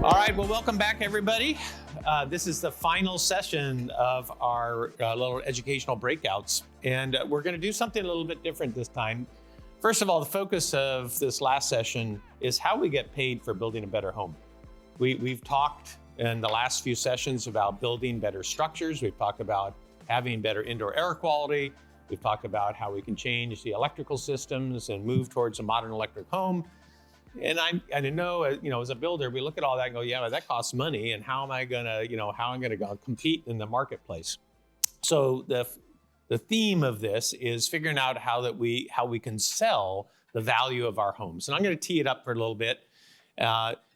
All right, well, welcome back, everybody. This is the final session of our little educational breakouts, and we're going to do something a little bit different this time. First of all, the focus of this last session is how we get paid for building a better home. We've talked in the last few sessions about building better structures. We've talked about having better indoor air quality. We've talked about how we can change the electrical systems and move towards a modern electric home. And I know, as a builder, we look at all that and go, yeah, that costs money. And how am I gonna, go compete in the marketplace? So the theme of this is figuring out how we can sell the value of our homes. And I'm going to tee it up for a little bit.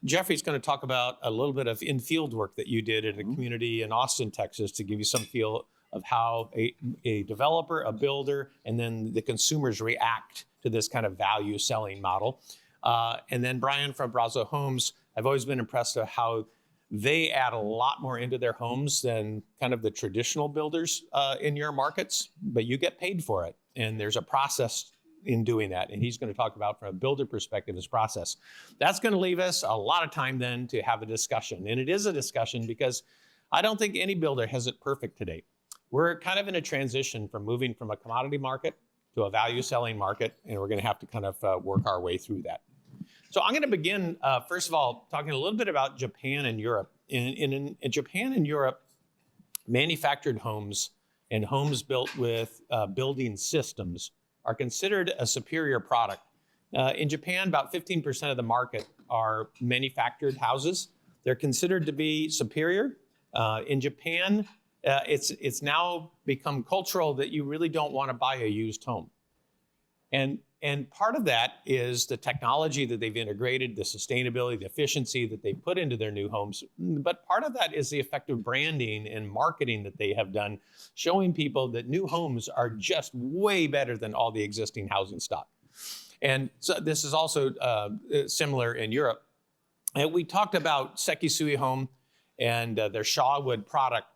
Jeffrey's going to talk about a little bit of in-field work that you did in a community in Austin, Texas, to give you some feel of how a developer, a builder, and then the consumers react to this kind of value selling model. And then Brian from Abrazo Homes, I've always been impressed with how they add a lot more into their homes than kind of the traditional builders in your markets, but you get paid for it. And there's a process in doing that. And he's going to talk about, from a builder perspective, his process. That's going to leave us a lot of time then to have a discussion. And it is a discussion because I don't think any builder has it perfect today. We're kind of in a transition from moving from a commodity market to a value selling market, and we're going to have to kind of work our way through that. So I'm going to begin, first of all, talking a little bit about Japan and Europe. In Japan and Europe, manufactured homes and homes built with building systems are considered a superior product. In Japan, about 15% of the market are manufactured houses. They're considered to be superior. In Japan, it's now become cultural that you really don't want to buy a used home. And part of that is the technology that they've integrated, the sustainability, the efficiency that they put into their new homes. But part of that is the effective branding and marketing that they have done, showing people that new homes are just way better than all the existing housing stock. And so this is also similar in Europe. And we talked about Sekisui Home and their Shawwood product.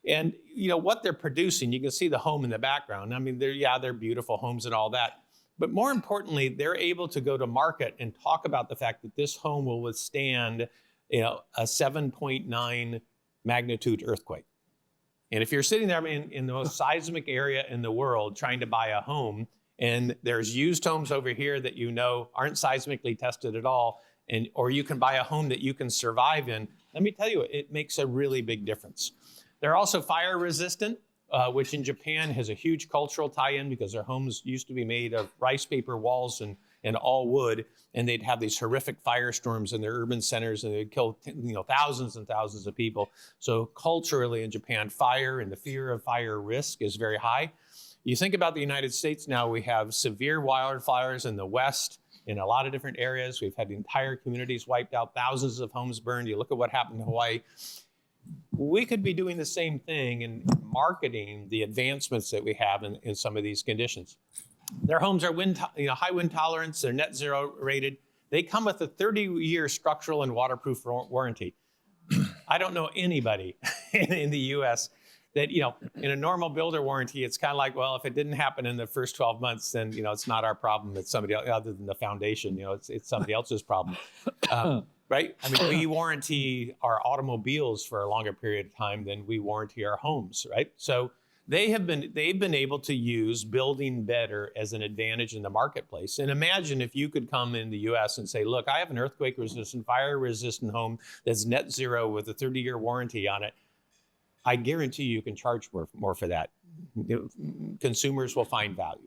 And what they're producing, you can see the home in the background. I mean, they're beautiful homes and all that. But more importantly, they're able to go to market and talk about the fact that this home will withstand, a 7.9 magnitude earthquake. And if you're sitting there in the most seismic area in the world trying to buy a home, and there's used homes over here that aren't seismically tested at all, or you can buy a home that you can survive in, let me tell you, it makes a really big difference. They're also fire resistant. Which in Japan has a huge cultural tie-in because their homes used to be made of rice paper walls and all wood, and they'd have these horrific firestorms in their urban centers, and they'd kill thousands and thousands of people. So culturally in Japan, fire and the fear of fire risk is very high. You think about the United States now, we have severe wildfires in the West in a lot of different areas. We've had entire communities wiped out, thousands of homes burned. You look at what happened in Hawaii. We could be doing the same thing in marketing the advancements that we have in some of these conditions. Their homes are high wind tolerance, they're net zero rated. They come with a 30-year structural and waterproof warranty. I don't know anybody in the US that, in a normal builder warranty, it's kind of like, well, if it didn't happen in the first 12 months, then, it's not our problem. It's somebody else, other than the foundation, it's somebody else's problem. Right? I mean, we warranty our automobiles for a longer period of time than we warranty our homes, right? So they've been able to use building better as an advantage in the marketplace. And imagine if you could come in the US and say, look, I have an earthquake resistant, fire resistant home that's net zero with a 30-year warranty on it. I guarantee you can charge more for that. Consumers will find value.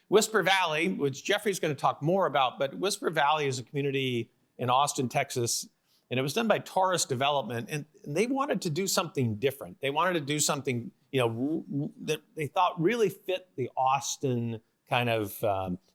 Whisper Valley, which Jeffrey's going to talk more about, but Whisper Valley is a community in Austin, Texas, and it was done by Taurus Development, and they wanted to do something different. They wanted to do something, that they thought really fit the Austin kind of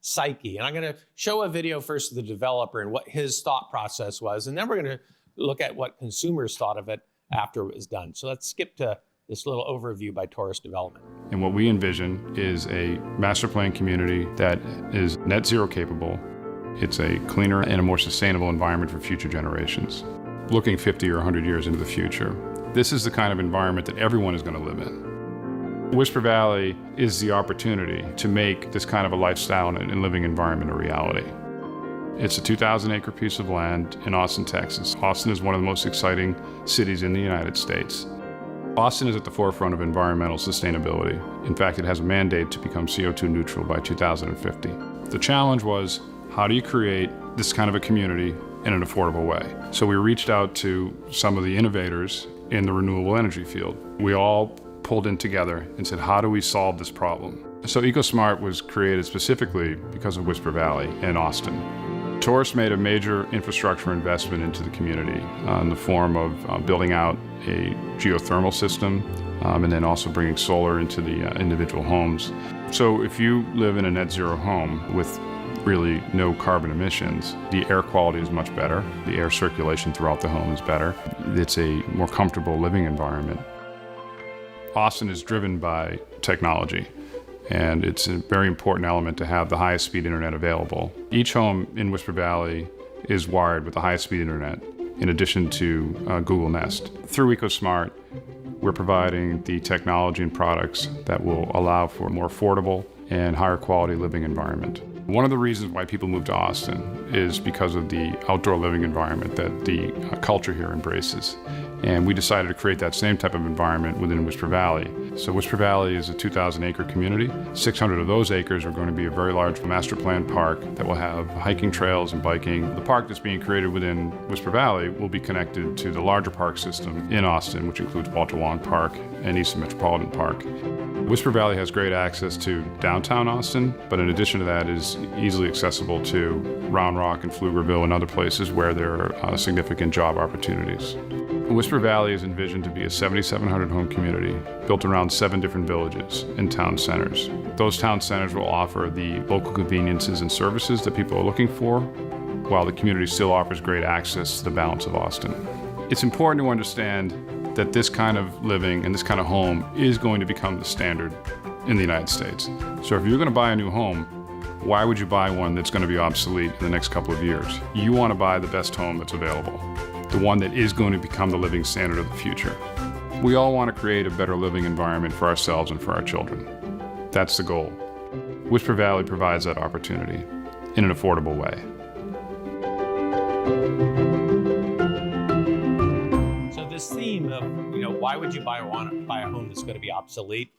psyche. And I'm going to show a video first of the developer and what his thought process was, and then we're going to look at what consumers thought of it after it was done. So let's skip to this little overview by Taurus Development. And what we envision is a master plan community that is net zero capable. It's a cleaner and a more sustainable environment for future generations. Looking 50 or 100 years into the future, this is the kind of environment that everyone is going to live in. Whisper Valley is the opportunity to make this kind of a lifestyle and living environment a reality. It's a 2,000-acre piece of land in Austin, Texas. Austin is one of the most exciting cities in the United States. Austin is at the forefront of environmental sustainability. In fact, it has a mandate to become CO2 neutral by 2050. The challenge was, how do you create this kind of a community in an affordable way? So we reached out to some of the innovators in the renewable energy field. We all pulled in together and said, how do we solve this problem? So EcoSmart was created specifically because of Whisper Valley and Austin. Taurus made a major infrastructure investment into the community in the form of building out a geothermal system and then also bringing solar into the individual homes. So if you live in a net zero home with really no carbon emissions, the air quality is much better. The air circulation throughout the home is better. It's a more comfortable living environment. Austin is driven by technology, and it's a very important element to have the highest speed internet available. Each home in Whisper Valley is wired with the highest speed internet, in addition to Google Nest. Through EcoSmart, we're providing the technology and products that will allow for a more affordable and higher quality living environment. One of the reasons why people move to Austin is because of the outdoor living environment that the culture here embraces. And we decided to create that same type of environment within Whisper Valley. So Whisper Valley is a 2,000-acre community. 600 of those acres are going to be a very large master plan park that will have hiking trails and biking. The park that's being created within Whisper Valley will be connected to the larger park system in Austin, which includes Walter Long Park and Easton Metropolitan Park. Whisper Valley has great access to downtown Austin, but in addition to that is easily accessible to Round Rock and Pflugerville and other places where there are significant job opportunities. Whisper Valley is envisioned to be a 7,700 home community built around 7 different villages and town centers. Those town centers will offer the local conveniences and services that people are looking for, while the community still offers great access to the balance of Austin. It's important to understand that this kind of living and this kind of home is going to become the standard in the United States. So if you're going to buy a new home, why would you buy one that's going to be obsolete in the next couple of years? You want to buy the best home that's available, the one that is going to become the living standard of the future. We all want to create a better living environment for ourselves and for our children. That's the goal. Whisper Valley provides that opportunity in an affordable way. This theme of, why would you buy a home that's going to be obsolete?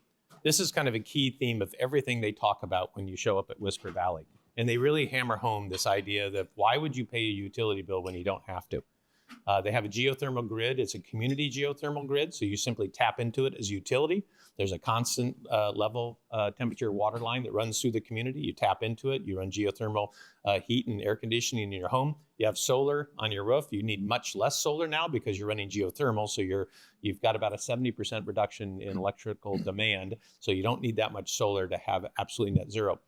This is kind of a key theme of everything they talk about when you show up at Whisper Valley. And they really hammer home this idea that why would you pay a utility bill when you don't have to? They have a geothermal grid. It's a community geothermal grid, so you simply tap into it as utility. There's a constant level temperature water line that runs through the community. You tap into it. You run geothermal heat and air conditioning in your home. You have solar on your roof. You need much less solar now because you're running geothermal, so you've got about a 70% reduction in electrical demand, so you don't need that much solar to have absolutely net zero.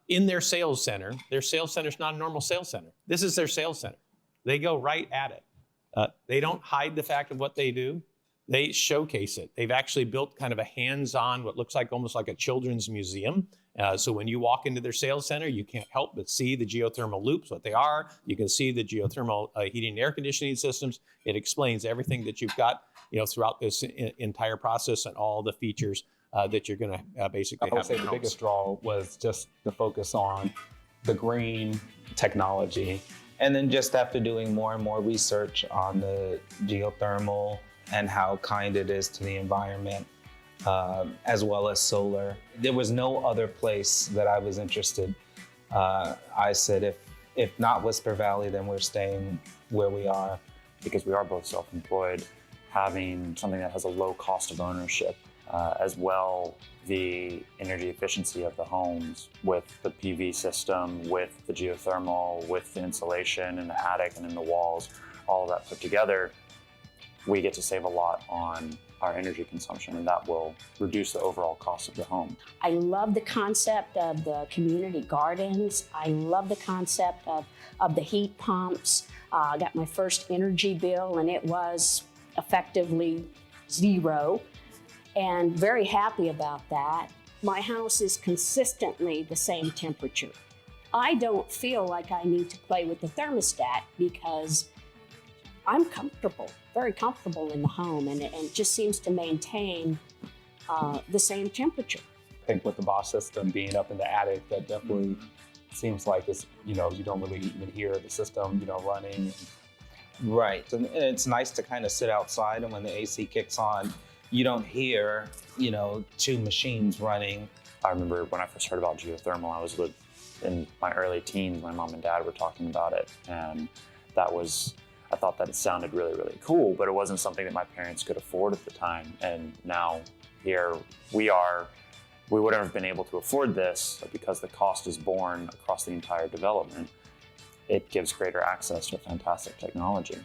In their sales center is not a normal sales center. This is their sales center. They go right at it. They don't hide the fact of what they do. They showcase it. They've actually built kind of a hands-on, what looks like almost like a children's museum. So when you walk into their sales center, you can't help but see the geothermal loops, what they are. You can see the geothermal heating and air conditioning systems. It explains everything that you've got, throughout this entire process and all the features that you're going to basically have. I would say the biggest draw was just the focus on the green technology. And then just after doing more and more research on the geothermal and how kind it is to the environment, as well as solar, there was no other place that I was interested. I said, if not Whisper Valley, then we're staying where we are. Because we are both self-employed, having something that has a low cost of ownership, as well the energy efficiency of the homes with the PV system, with the geothermal, with the insulation in the attic and in the walls, all of that put together, we get to save a lot on our energy consumption, and that will reduce the overall cost of the home. I love the concept of the community gardens. I love the concept of the heat pumps. I got my first energy bill and it was effectively zero, and very happy about that. My house is consistently the same temperature. I don't feel like I need to play with the thermostat because I'm comfortable, very comfortable in the home, and it just seems to maintain the same temperature. I think with the Bosch system being up in the attic, that definitely seems like it's, you don't really even hear the system, running. Right. And it's nice to kind of sit outside, and when the AC kicks on, you don't hear, two machines running. I remember when I first heard about geothermal, I was in my early teens, my mom and dad were talking about it. And I thought that it sounded really, really cool, but it wasn't something that my parents could afford at the time. And now here we are, we wouldn't have been able to afford this, but because the cost is borne across the entire development, it gives greater access to fantastic technology.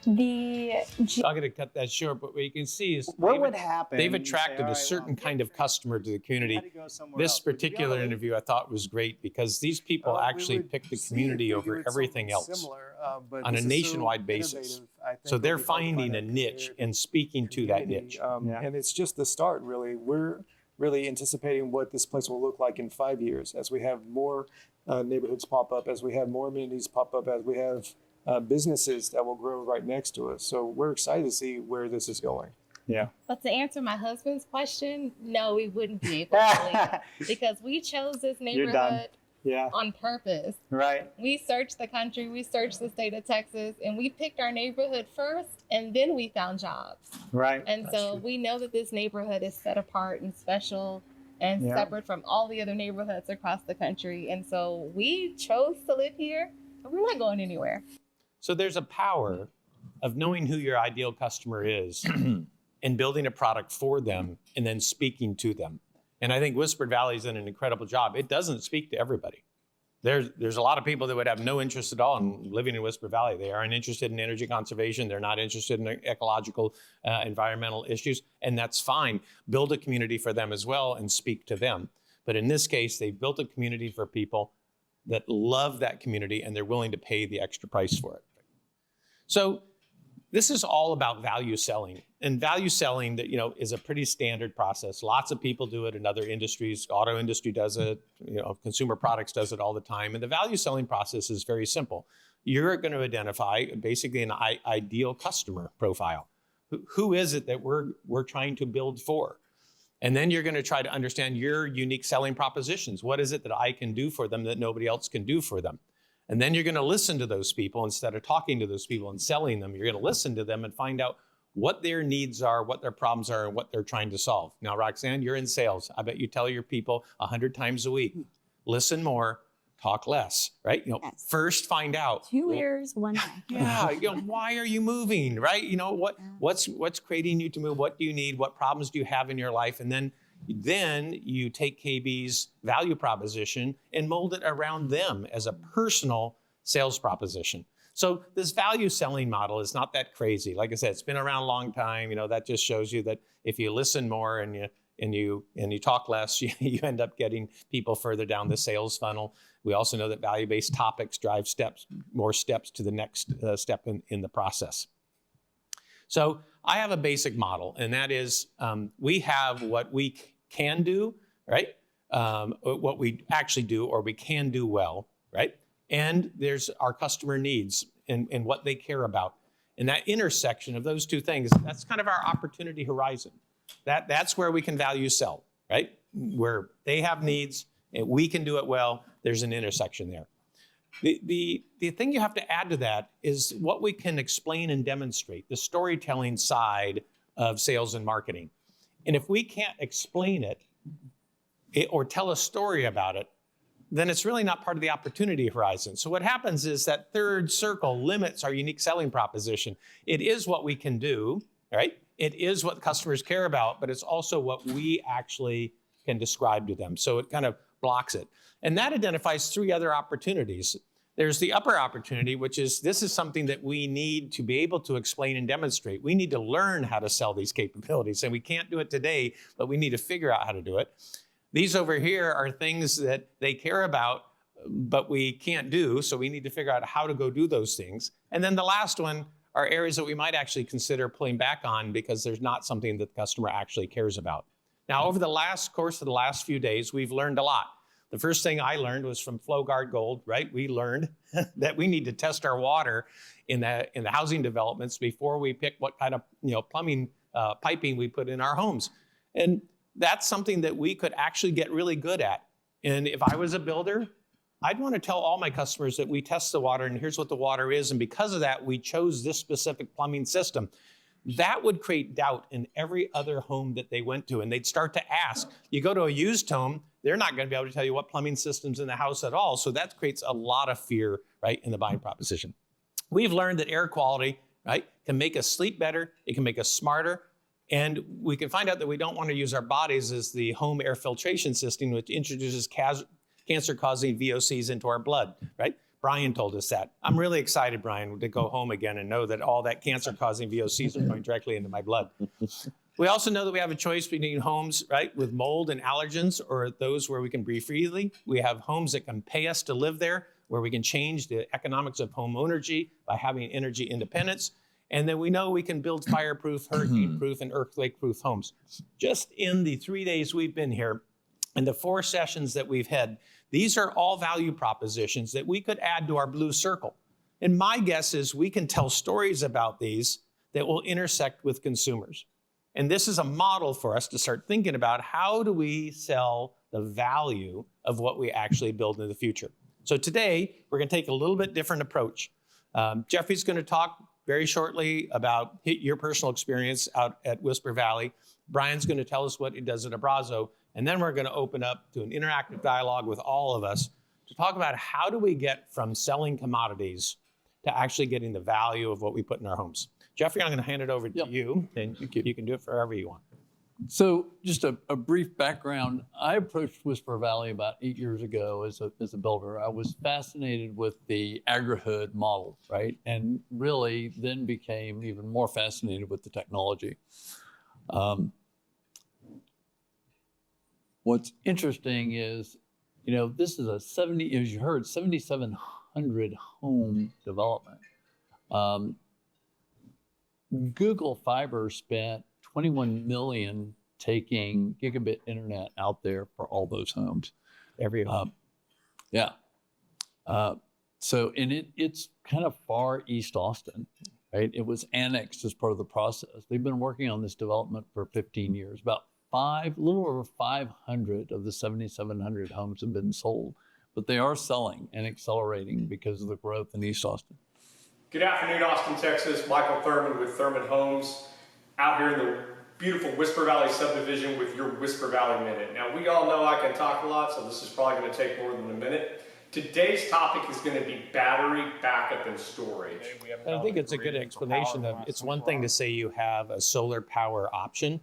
I'm going to cut that short, but what you can see is what would happen? They've attracted a certain kind of customer to the community. This particular interview I thought was great because these people actually picked the community over everything else on a nationwide basis. So they're finding a niche and speaking to that niche. And it's just the start, really. We're really anticipating what this place will look like in 5 years as we have more neighborhoods pop up, as we have more amenities pop up, as we have businesses that will grow right next to us. So we're excited to see where this is going. Yeah. But to answer my husband's question, no, we wouldn't be able to leave because we chose this neighborhood on purpose. Right. We searched the country, we searched the state of Texas, and we picked our neighborhood first, and then we found jobs. Right. And so we know that this neighborhood is set apart and special and separate from all the other neighborhoods across the country. And so we chose to live here, and we're not going anywhere. So there's a power of knowing who your ideal customer is and building a product for them and then speaking to them. And I think Whispered Valley's done an incredible job. It doesn't speak to everybody. There's a lot of people that would have no interest at all in living in Whispered Valley. They aren't interested in energy conservation. They're not interested in ecological, environmental issues, and that's fine. Build a community for them as well and speak to them. But in this case, they've built a community for people that love that community and they're willing to pay the extra price for it. So this is all about value selling, and value selling that is a pretty standard process. Lots of people do it in other industries. Auto industry does it. Consumer products does it all the time. And the value selling process is very simple. You're going to identify basically an ideal customer profile. Who is it that we're trying to build for? And then you're going to try to understand your unique selling propositions. What is it that I can do for them that nobody else can do for them? And then you're going to listen to those people instead of talking to those people and selling them. You're going to listen to them and find out what their needs are, what their problems are, and what they're trying to solve. Now, Roxanne, you're in sales. I bet you tell your people 100 times a week, listen more, talk less, right? Yes. First find out. 2 ears, 1 eye. Yeah, why are you moving, right? What's creating you to move? What do you need? What problems do you have in your life? And then you take KB's value proposition and mold it around them as a personal sales proposition. So this value selling model is not that crazy. Like I said, it's been around a long time. That just shows you that if you listen more and you talk less, you end up getting people further down the sales funnel. We also know that value-based topics drive more steps to the next step in the process. So I have a basic model, and that is we have what we can do, right? What we actually do or we can do well, right? And there's our customer needs and what they care about. And that intersection of those two things, that's kind of our opportunity horizon. That's where we can value sell, right? Where they have needs and we can do it well, there's an intersection there. The thing you have to add to that is what we can explain and demonstrate, the storytelling side of sales and marketing. And if we can't explain it or tell a story about it, then it's really not part of the opportunity horizon. So what happens is that third circle limits our unique selling proposition. It is what we can do, right? It is what customers care about, but it's also what we actually can describe to them. So it kind of blocks it. And that identifies 3 other opportunities. There's the upper opportunity, which is this is something that we need to be able to explain and demonstrate. We need to learn how to sell these capabilities, and we can't do it today, but we need to figure out how to do it. These over here are things that they care about, but we can't do, so we need to figure out how to go do those things. And then the last one are areas that we might actually consider pulling back on because there's not something that the customer actually cares about. Now, over the course of the last few days, we've learned a lot. The first thing I learned was from FlowGuard Gold, right? We learned that we need to test our water in the housing developments before we pick what kind of plumbing piping we put in our homes. And that's something that we could actually get really good at. And if I was a builder, I'd want to tell all my customers that we test the water and here's what the water is. And because of that, we chose this specific plumbing system. That would create doubt in every other home that they went to. And they'd start to ask. You go to a used home, they're not going to be able to tell you what plumbing system's in the house at all. So that creates a lot of fear, right, in the buying proposition. We've learned that air quality, right, can make us sleep better. It can make us smarter. And we can find out that we don't want to use our bodies as the home air filtration system, which introduces cancer-causing VOCs into our blood, right? Brian told us that. I'm really excited, Brian, to go home again and know that all that cancer-causing VOCs are going directly into my blood. We also know that we have a choice between homes, right, with mold and allergens, or those where we can breathe freely. We have homes that can pay us to live there, where we can change the economics of home ownership by having energy independence. And then we know we can build fireproof, hurricane-proof, and earthquake-proof homes. Just in the 3 days we've been here, and the 4 sessions that we've had, these are all value propositions that we could add to our blue circle. And my guess is we can tell stories about these that will intersect with consumers. And this is a model for us to start thinking about how do we sell the value of what we actually build in the future. So today, we're going to take a little bit different approach. Jeffrey's going to talk very shortly about your personal experience out at Whisper Valley. Brian's going to tell us what he does at Abrazo. And then we're going to open up to an interactive dialogue with all of us to talk about how do we get from selling commodities to actually getting the value of what we put in our homes. Jeffrey, I'm going to hand it over to you, and you can do it forever you want. So just a brief background. I approached Whisper Valley about 8 years ago as a builder. I was fascinated with the agri-hood model, right? And really then became even more fascinated with the technology. What's interesting is, this is as you heard, 7,700 home development. Google Fiber spent $21 million taking gigabit internet out there for all those homes. Every home. It's kind of far East Austin, right? It was annexed as part of the process. They've been working on this development for 15 years. A little over 500 of the 7,700 homes have been sold, but they are selling and accelerating because of the growth in East Austin. Good afternoon, Austin, Texas. Michael Thurman with Thurman Homes, out here in the beautiful Whisper Valley subdivision with your Whisper Valley Minute. Now, we all know I can talk a lot, so this is probably going to take more than a minute. Today's topic is going to be battery backup and storage. I think it's a good explanation of, it's one thing to say you have a solar power option.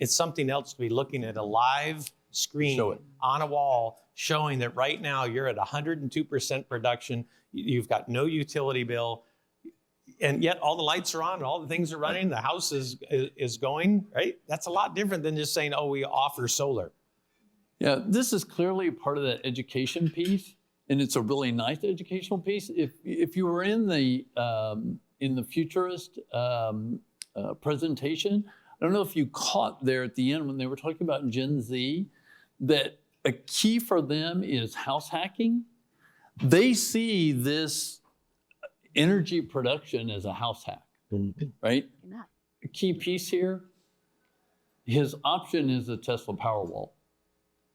It's something else to be looking at a live screen on a wall showing that right now you're at 102% production. You've got no utility bill. And yet all the lights are on and all the things are running. The house is going, right? That's a lot different than just saying, oh, we offer solar. Yeah, this is clearly part of that education piece. And it's a really nice educational piece. If you were in the futurist presentation, I don't know if you caught there at the end when they were talking about Gen Z, that a key for them is house hacking. They see this energy production as a house hack, right? A key piece here, his option is a Tesla Powerwall.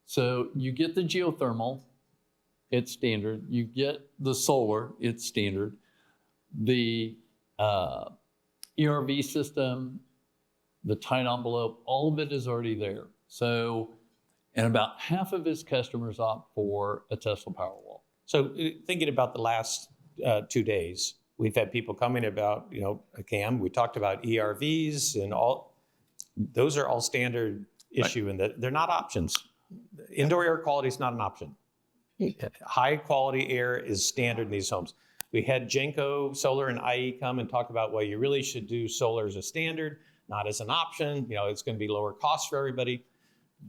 So you get the geothermal, it's standard. You get the solar, it's standard. The ERV system, the tight envelope, all of it is already there. So, and about half of his customers opt for a Tesla Powerwall. So thinking about the last 2 days, we've had people coming about, Cam, we talked about ERVs and all, those are all standard issue and they're not options. Indoor air quality is not an option. High quality air is standard in these homes. We had Genco Solar and IE come and talk about, well, you really should do solar as a standard, not as an option. It's going to be lower cost for everybody.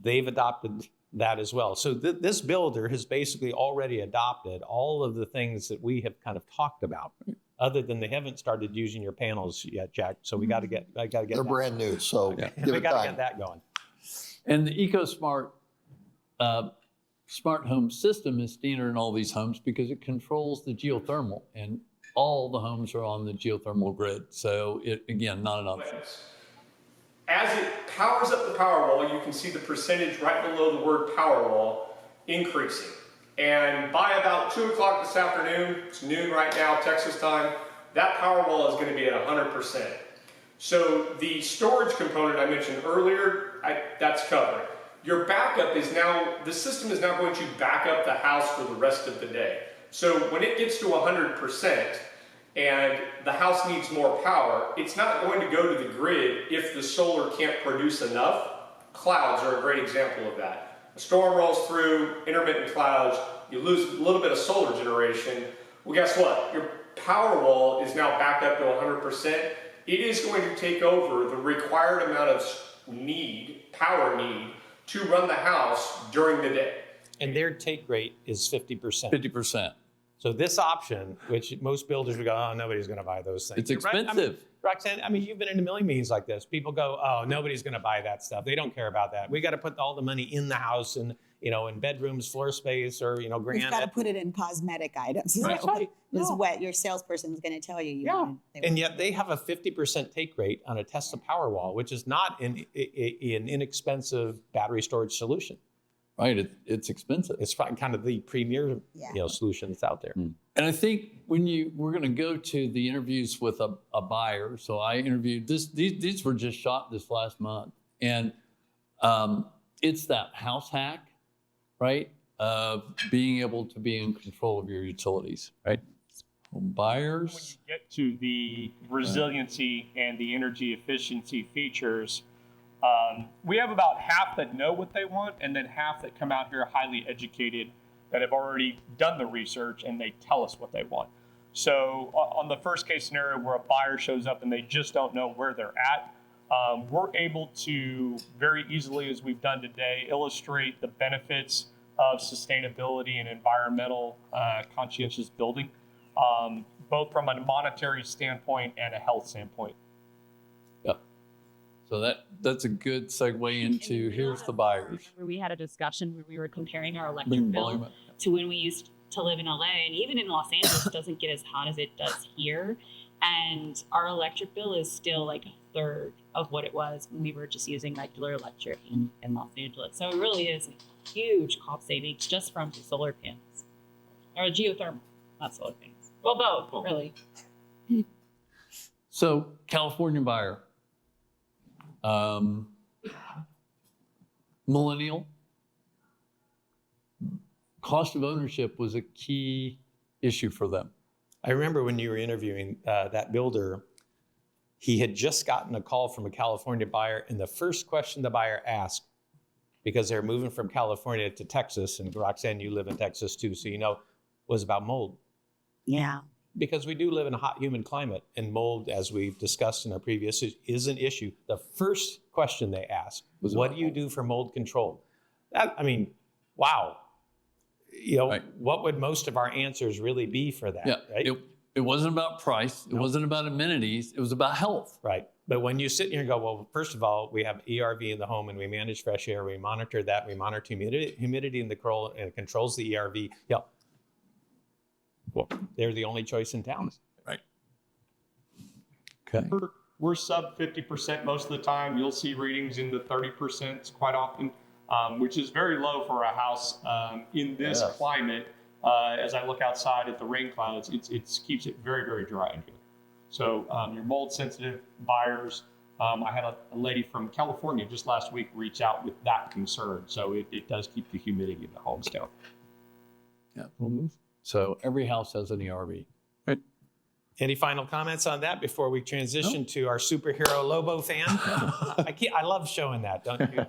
They've adopted that as well. So this builder has basically already adopted all of the things that we have kind of talked about, other than they haven't started using your panels yet, Jack. So I got to get. They're brand new, so give we it got to time. get that going. And the EcoSmart smart home system is standard in all these homes because it controls the geothermal, and all the homes are on the geothermal grid. So it, again, not an option. as it powers up the Powerwall, you can see the percentage right below the word Powerwall increasing. And by about 2 o'clock this afternoon, it's noon right now, Texas time, that Powerwall is going to be at 100%. So the storage component I mentioned earlier, that's covered. Your backup is now, the system is now going to back up the house for the rest of the day. So when it gets to 100% and the house needs more power, it's not going to go to the grid if the solar can't produce enough. Clouds are a great example of that. A storm rolls through, intermittent clouds, you lose a little bit of solar generation. Well, guess what? Your Powerwall is now back up to 100%. It is going to take over the required amount of power need to run the house during the day. And their take rate is 50%. 50%. So this option, which most builders would go, oh, nobody's going to buy those things. It's expensive. Right? I mean, Roxanne, you've been in a million meetings like this. People go, oh, nobody's going to buy that stuff. They don't care about that. We got to put all the money in the house and, in bedrooms, floor space, or, grand. You've got to put it in cosmetic items. That's right. Is what your salesperson is going to tell you. And yet they have a 50% take rate on a Tesla Powerwall, which is not an inexpensive battery storage solution. Right, it's expensive. It's kind of the premier solution that's out there. And I think we're going to go to the interviews with a buyer. So I interviewed these were just shot this last month, and it's that house hack, right? Of being able to be in control of your utilities, right? Buyers. When you get to the resiliency and the energy efficiency features, we have about half that know what they want, and then half that come out here highly educated that have already done the research and they tell us what they want. So on the first case scenario where a buyer shows up and they just don't know where they're at, we're able to very easily, as we've done today, illustrate the benefits of sustainability and environmental conscientious building, both from a monetary standpoint and a health standpoint. So that's a good segue into here's the buyers. We had a discussion where we were comparing our electric bill to when we used to live in LA, and even in Los Angeles, it doesn't get as hot as it does here. And our electric bill is still like a third of what it was when we were just using regular electric in Los Angeles. So it really is a huge cost savings just from the solar panels, or geothermal, not solar panels. Well, both, really. So California buyer. Millennial, cost of ownership was a key issue for them. I remember when you were interviewing that builder, he had just gotten a call from a California buyer, and the first question the buyer asked, because they're moving from California to Texas, and Roxanne, you live in Texas too, so was about mold. Yeah. Because we do live in a hot, humid climate, and mold, as we've discussed in our previous, is an issue. The first question they asked was, what do you do for mold control? Wow. Right. What would most of our answers really be for that? Right? It wasn't about price. It wasn't about amenities. It was about health. Right. But when you sit here and go, well, first of all, we have ERV in the home and we manage fresh air. We monitor that. We monitor humidity in the control, and it controls the ERV. Yeah. Well, they're the only choice in town. Right. Okay. We're sub 50% most of the time. You'll see readings in the 30% quite often, which is very low for a house in this climate. As I look outside at the rain clouds, it keeps it very, very dry in here. So your mold sensitive buyers, I had a lady from California just last week reach out with that concern. So it does keep the humidity in the homes down. Yeah, we'll move. So every house has an ERV. Right. Any final comments on that before we transition to our superhero Lobo fan? I love showing that, don't you?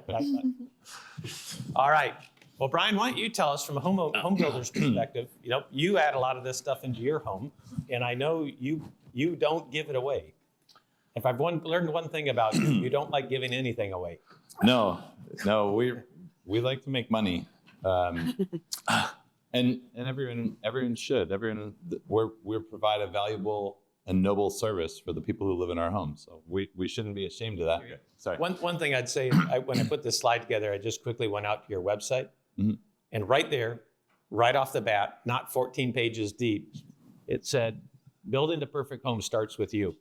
All right. Well, Brian, why don't you tell us from a home builder's perspective? You add a lot of this stuff into your home, and I know you don't give it away. If I've learned one thing about you, you don't like giving anything away. No, we like to make money. And everyone should. We provide a valuable and noble service for the people who live in our homes. So we shouldn't be ashamed of that. Sorry. One thing I'd say, when I put this slide together, I just quickly went out to your website, and right there, right off the bat, not 14 pages deep, it said, "Building the perfect home starts with you."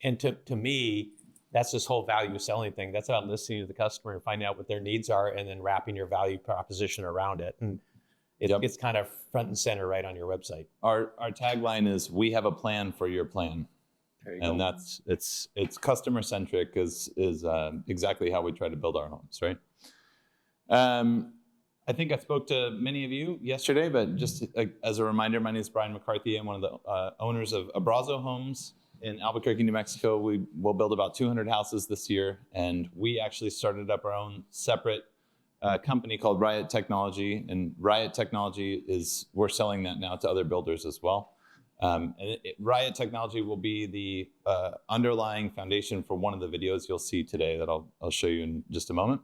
And to me, That's this whole value selling thing. That's about listening to the customer and finding out what their needs are and then wrapping your value proposition around it. And it's kind of front and center right on your website. Our tagline is, "We have a plan for your plan." There you and go. that's it's customer centric is exactly how we try to build our homes, right? I think I spoke to many of you yesterday, but just as a reminder, my name is Brian McCarthy. I'm one of the owners of Abrazo Homes in Albuquerque, New Mexico. We will build about 200 houses this year, and we actually started up our own separate company called Riot Technology, and Riot Technology we're selling that now to other builders as well. Riot Technology will be the underlying foundation for one of the videos you'll see today that I'll show you in just a moment.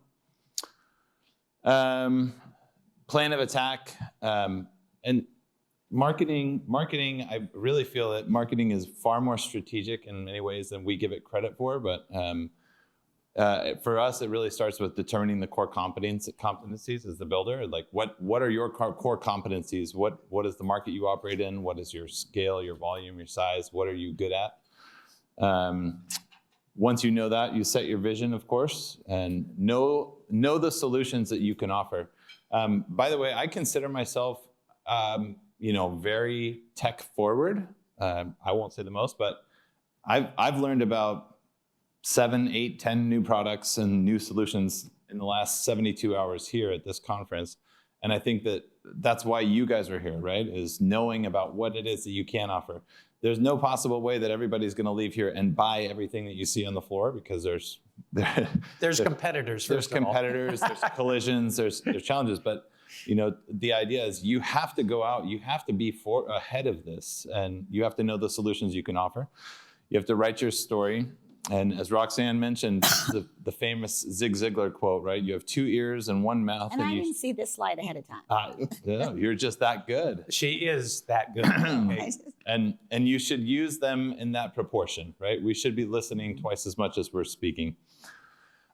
Plan of attack, and marketing, I really feel that marketing is far more strategic in many ways than we give it credit for, but for us, it really starts with determining the core competencies as the builder. Like what are your core competencies? What is the market you operate in? What is your scale, your volume, your size? What are you good at? Once you know that, you set your vision, of course, and know the solutions that you can offer. By the way, I consider myself, very tech forward. I won't say the most, but I've learned about 7, 8, 10 new products and new solutions in the last 72 hours here at this conference. And I think that's why you guys are here, right? Is knowing about what it is that you can offer. There's no possible way that everybody's going to leave here and buy everything that you see on the floor, because there's competitors. There's competitors, there's collisions, there's challenges. But the idea is you have to go out, you have to be ahead of this, and you have to know the solutions you can offer. You have to write your story. And as Roxanne mentioned, the famous Zig Ziglar quote, right? You have 2 ears and 1 mouth. And I didn't see this slide ahead of time. You're just that good. She is that good. Okay. And you should use them in that proportion, right? We should be listening twice as much as we're speaking.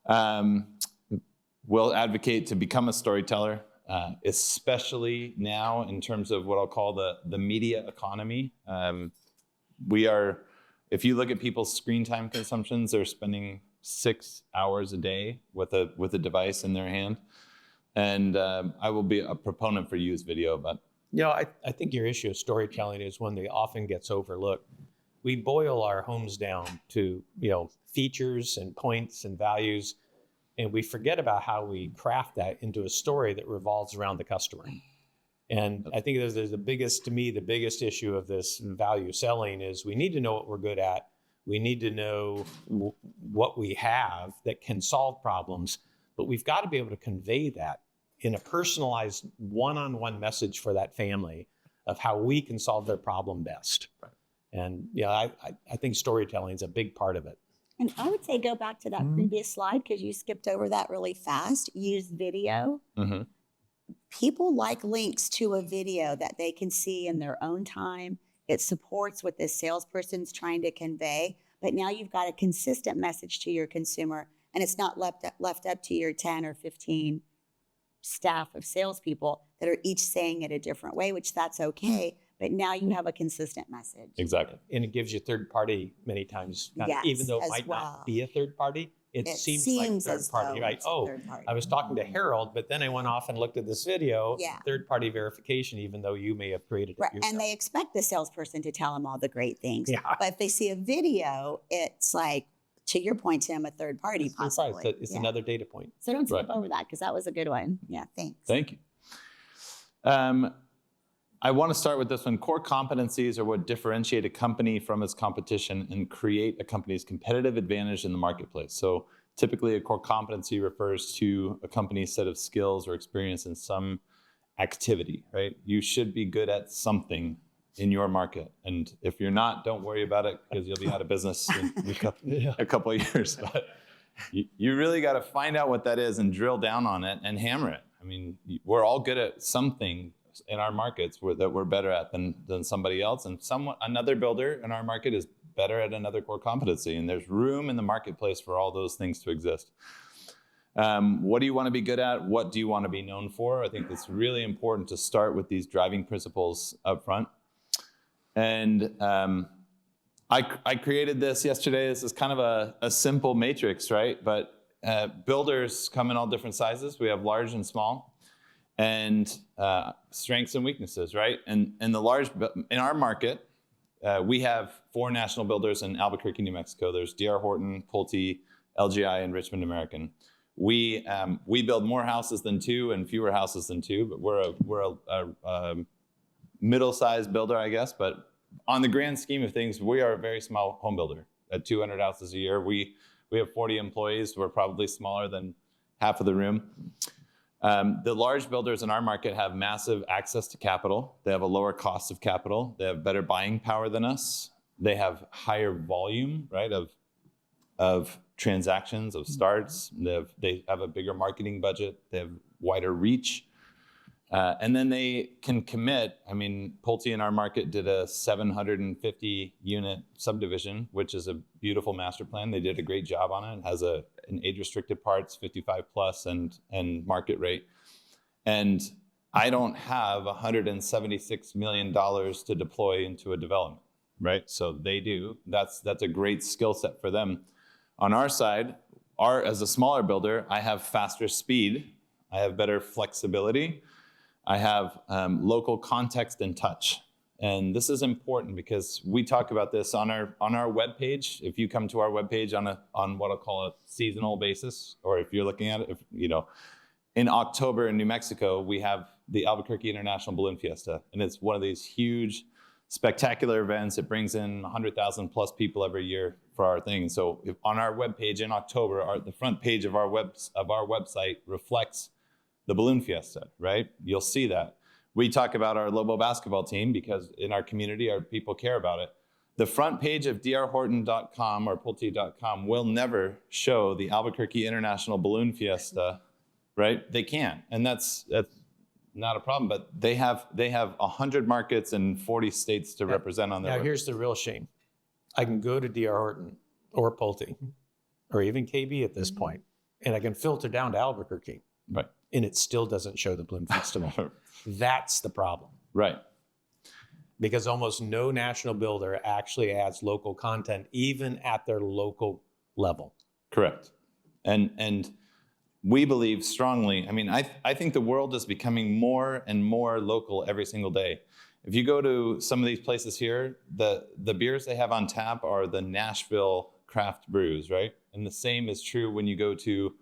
We'll advocate to become a storyteller, especially now in terms of what I'll call the media economy. If you look at people's screen time consumptions, they're spending 6 hours a day with a device in their hand. And I will be a proponent for use video, but I think your issue of storytelling is one that often gets overlooked. We boil our homes down to features and points and values, and we forget about how we craft that into a story that revolves around the customer. And I think there's the biggest issue of this value selling is we need to know what we're good at. We need to know what we have that can solve problems, but we've got to be able to convey that in a personalized one-on-one message for that family of how we can solve their problem best. Right. And I think storytelling is a big part of it. And I would say go back to that previous slide, because you skipped over that really fast. Use video. Mm-hmm. People like links to a video that they can see in their own time. It supports what the salesperson's trying to convey, but now you've got a consistent message to your consumer, and it's not left up to your 10 or 15 staff of salespeople that are each saying it a different way, which that's okay, but now you have a consistent message. Exactly. And it gives you third party many times, even though it might not be a third party. It seems like third party, right? I was talking to Harold, but then I went off and looked at this video, third party verification, even though you may have created it yourself. And they expect the salesperson to tell them all the great things. Yeah. But if they see a video, it's like, to your point, Tim, a third party possibly. Right. It's another data point. So don't skip over that, because that was a good one. Yeah, thanks. Thank you. I want to start with this one. Core competencies are what differentiate a company from its competition and create a company's competitive advantage in the marketplace. So typically a core competency refers to a company's set of skills or experience in some activity, right? You should be good at something in your market. And if you're not, don't worry about it, because you'll be out of business in a couple of years. But you really got to find out what that is and drill down on it and hammer it. I mean, we're all good at something in our markets that we're better at than somebody else, and another builder in our market is better at another core competency, and there's room in the marketplace for all those things to exist. What do you want to be good at? What do you want to be known for? I think it's really important to start with these driving principles up front. And I created this yesterday. This is kind of a simple matrix, right? But builders come in all different sizes. We have large and small, and strengths and weaknesses, right? And in our market, we have 4 national builders in Albuquerque, New Mexico. There's D.R. Horton, Pulte, LGI, and Richmond American. We build more houses than 2 and fewer houses than 2, but we're a middle-sized builder, I guess. But on the grand scheme of things, we are a very small home builder at 200 houses a year. We have 40 employees. We're probably smaller than half of the room. The large builders in our market have massive access to capital. They have a lower cost of capital. They have better buying power than us. They have higher volume, right, of transactions, of starts. They have a bigger marketing budget. They have wider reach. And then they can commit. I mean, Pulte in our market did a 750 unit subdivision, which is a beautiful master plan. They did a great job on it. It has an age restricted parts, 55 plus, and market rate. And I don't have $176 million to deploy into a development, right? So they do. That's a great skill set for them. On our side, as a smaller builder, I have faster speed. I have better flexibility. I have local context and touch. And this is important because we talk about this on our webpage. If you come to our webpage on what I'll call a seasonal basis, or if you're looking at it, in October in New Mexico, we have the Albuquerque International Balloon Fiesta. And it's one of these huge, spectacular events. It brings in 100,000 plus people every year for our thing. So on our webpage in October, the front page of our website reflects the Balloon Fiesta, right? You'll see that. We talk about our Lobo basketball team because in our community, our people care about it. The front page of drhorton.com or pulte.com will never show the Albuquerque International Balloon Fiesta, right? They can, and that's not a problem. But they have 100 markets and 40 states to represent on their. Now here's the real shame. I can go to D.R. Horton or Pulte or even KB at this point, and I can filter down to Albuquerque. Right. And it still doesn't show the Balloon Festival. That's the problem. Right. Because almost no national builder actually adds local content, even at their local level. Correct. And we believe strongly, I mean, I think the world is becoming more and more local every single day. If you go to some of these places here, the beers they have on tap are the Nashville craft brews, right? And the same is true when you go to,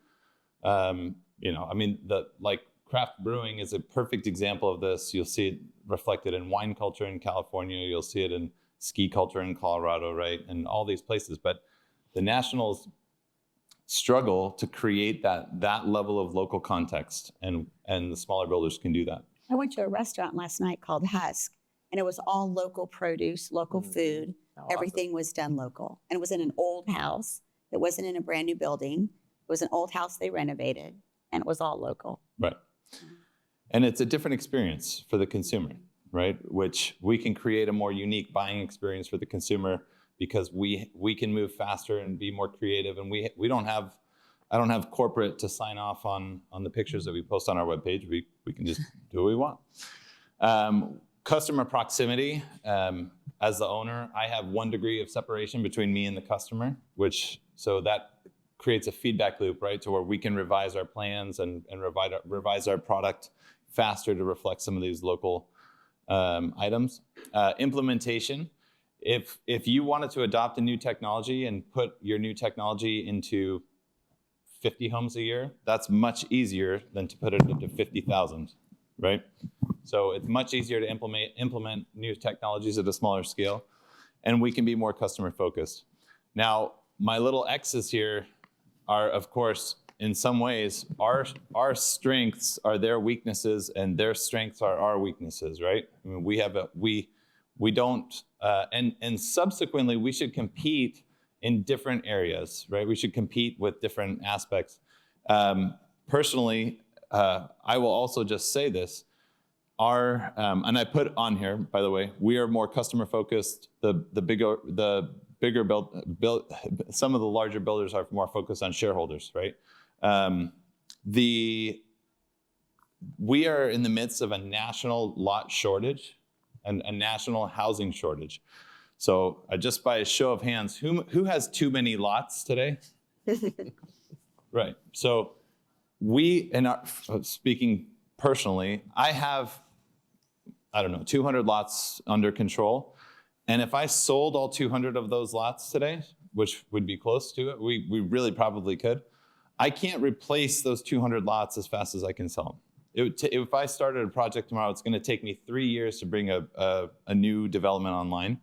craft brewing is a perfect example of this. You'll see it reflected in wine culture in California. You'll see it in ski culture in Colorado, right? And all these places. But the nationals struggle to create that level of local context, and the smaller builders can do that. I went to a restaurant last night called Husk, and it was all local produce, local food. Everything was done local. And it was in an old house. It wasn't in a brand new building. It was an old house they renovated, and it was all local. Right. And it's a different experience for the consumer, right? Which we can create a more unique buying experience for the consumer because we can move faster and be more creative. And I don't have corporate to sign off on the pictures that we post on our webpage. We can just do what we want. Customer proximity. As the owner, I have 1 degree of separation between me and the customer, so that creates a feedback loop, right? To where we can revise our plans and revise our product faster to reflect some of these local items. Implementation. If you wanted to adopt a new technology and put your new technology into 50 homes a year, that's much easier than to put it into 50,000, right? So it's much easier to implement new technologies at a smaller scale, and we can be more customer focused. Now, my little X's here are, of course, in some ways, our strengths are their weaknesses, and their strengths are our weaknesses, right? I mean, we don't, and subsequently, we should compete in different areas, right? We should compete with different aspects. Personally, I will also just say this, and I put on here, by the way, we are more customer focused. The bigger some of the larger builders are more focused on shareholders, right? We are in the midst of a national lot shortage and a national housing shortage. So just by a show of hands, who has too many lots today? Right. So speaking personally, I have, 200 lots under control. And if I sold all 200 of those lots today, which would be close to it, we really probably could, I can't replace those 200 lots as fast as I can sell them. If I started a project tomorrow, it's going to take me 3 years to bring a new development online.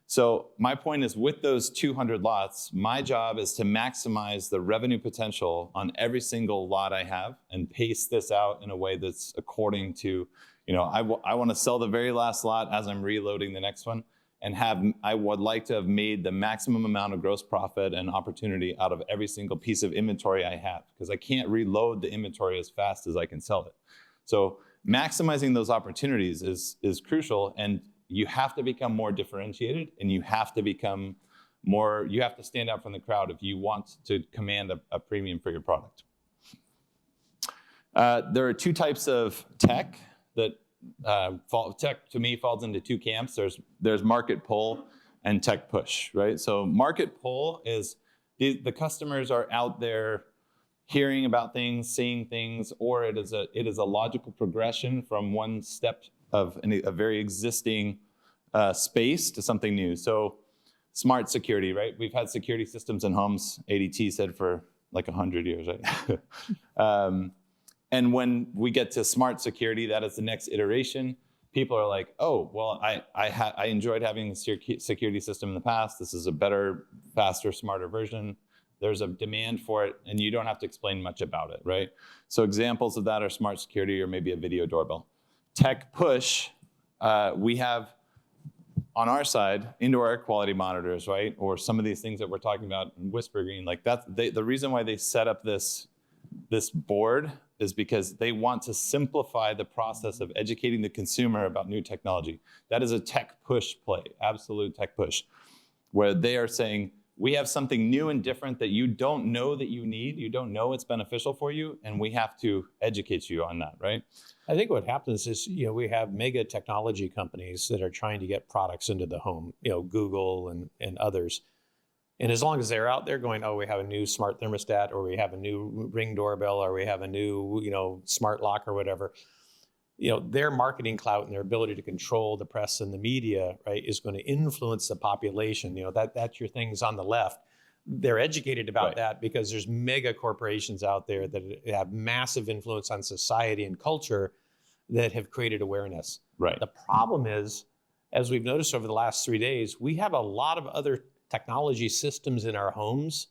So my point is, with those 200 lots, my job is to maximize the revenue potential on every single lot I have and pace this out in a way that's according to, I want to sell the very last lot as I'm reloading the next one, and I would like to have made the maximum amount of gross profit and opportunity out of every single piece of inventory I have, because I can't reload the inventory as fast as I can sell it. So maximizing those opportunities is crucial, and you have to become more differentiated, and you have to stand out from the crowd if you want to command a premium for your product. There are two types of tech that tech to me falls into two camps. There's market pull and tech push, right? So market pull is the customers are out there hearing about things, seeing things, or it is a logical progression from one step of a very existing space to something new. So smart security, right? We've had security systems in homes, ADT said, for like 100 years, right? And when we get to smart security, that is the next iteration. People are like, oh, well, I enjoyed having a security system in the past. This is a better, faster, smarter version. There's a demand for it, and you don't have to explain much about it, right? So examples of that are smart security or maybe a video doorbell. Tech push, we have on our side indoor air quality monitors, right? Or some of these things that we're talking about in Whisper Green. Like the reason why they set up this board is because they want to simplify the process of educating the consumer about new technology. That is a tech push play, absolute tech push, where they are saying, we have something new and different that you don't know that you need, you don't know it's beneficial for you, and we have to educate you on that, right? I think what happens is, we have mega technology companies that are trying to get products into the home, Google and others. And as long as they're out there going, oh, we have a new smart thermostat, or we have a new Ring doorbell, or we have a new, smart lock or whatever, their marketing clout and their ability to control the press and the media, right, is going to influence the population. That's your things on the left. They're educated about that because there's mega corporations out there that have massive influence on society and culture that have created awareness. Right. The problem is, as we've noticed over the last 3 days, we have a lot of other technology systems in our homes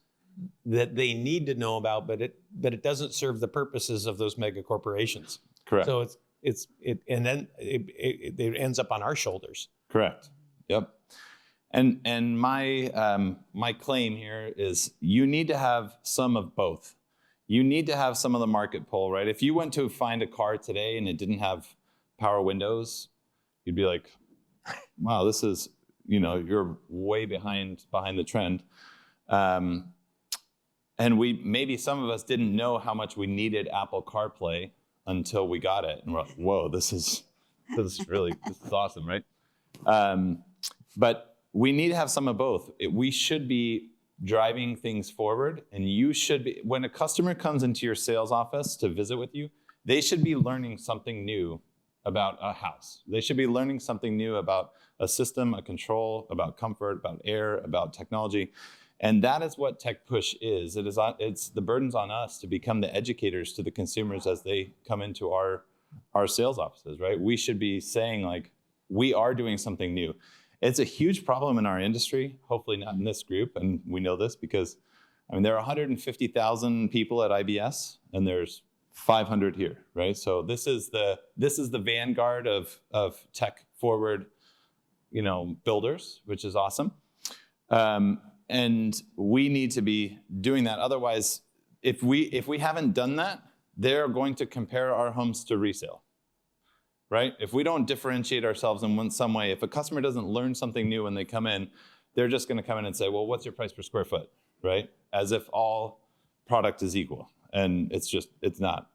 that they need to know about, but it doesn't serve the purposes of those mega corporations. Correct. So it ends up on our shoulders. Correct. Yep. And my claim here is you need to have some of both. You need to have some of the market pull, right? If you went to find a car today and it didn't have power windows, you'd be like, wow, this is, you're way behind the trend. And maybe some of us didn't know how much we needed Apple CarPlay until we got it, and we're like, whoa, this is awesome, right? But we need to have some of both. We should be driving things forward, and you should be, when a customer comes into your sales office to visit with you, they should be learning something new about a house. They should be learning something new about a system, a control, about comfort, about air, about technology. And that is what tech push is. It's the burden's on us to become the educators to the consumers as they come into our sales offices, right? We should be saying, like, we are doing something new. It's a huge problem in our industry, hopefully not in this group, and we know this because, there are 150,000 people at IBS, and there's 500 here, right? So this is the vanguard of tech forward, builders, which is awesome. And we need to be doing that. Otherwise, if we haven't done that, they're going to compare our homes to resale, right? If we don't differentiate ourselves in some way, if a customer doesn't learn something new when they come in, they're just going to come in and say, well, what's your price per square foot, right? As if all product is equal. And it's not.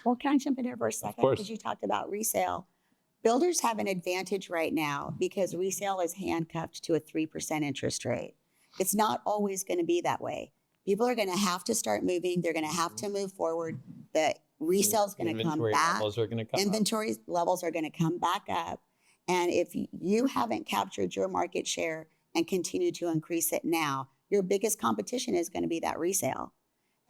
Well, can I jump in here for a second? Of course. Because you talked about resale. Builders have an advantage right now because resale is handcuffed to a 3% interest rate. It's not always going to be that way. People are going to have to start moving. They're going to have to move forward. The resale is going to come back. Inventory levels are going to come back up. And if you haven't captured your market share and continue to increase it now, your biggest competition is going to be that resale.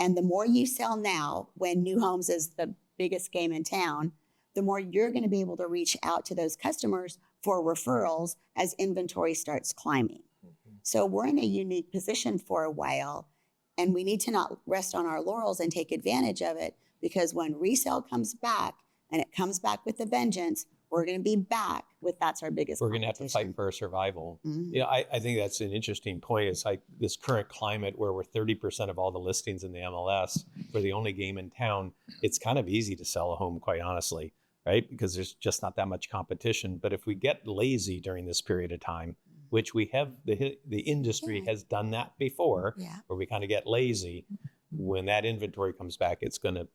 And the more you sell now, when new homes is the biggest game in town, the more you're going to be able to reach out to those customers for referrals as inventory starts climbing. So we're in a unique position for a while, and we need to not rest on our laurels and take advantage of it, because when resale comes back, and it comes back with a vengeance, we're going to be back with that's our biggest We're going to have to fight for our survival. I think that's an interesting point. It's like this current climate where we're 30% of all the listings in the MLS. We're the only game in town. It's kind of easy to sell a home, quite honestly, right? Because there's just not that much competition. But if we get lazy during this period of time, which we have, the industry has done that before, where we kind of get lazy. When that inventory comes back, there's going to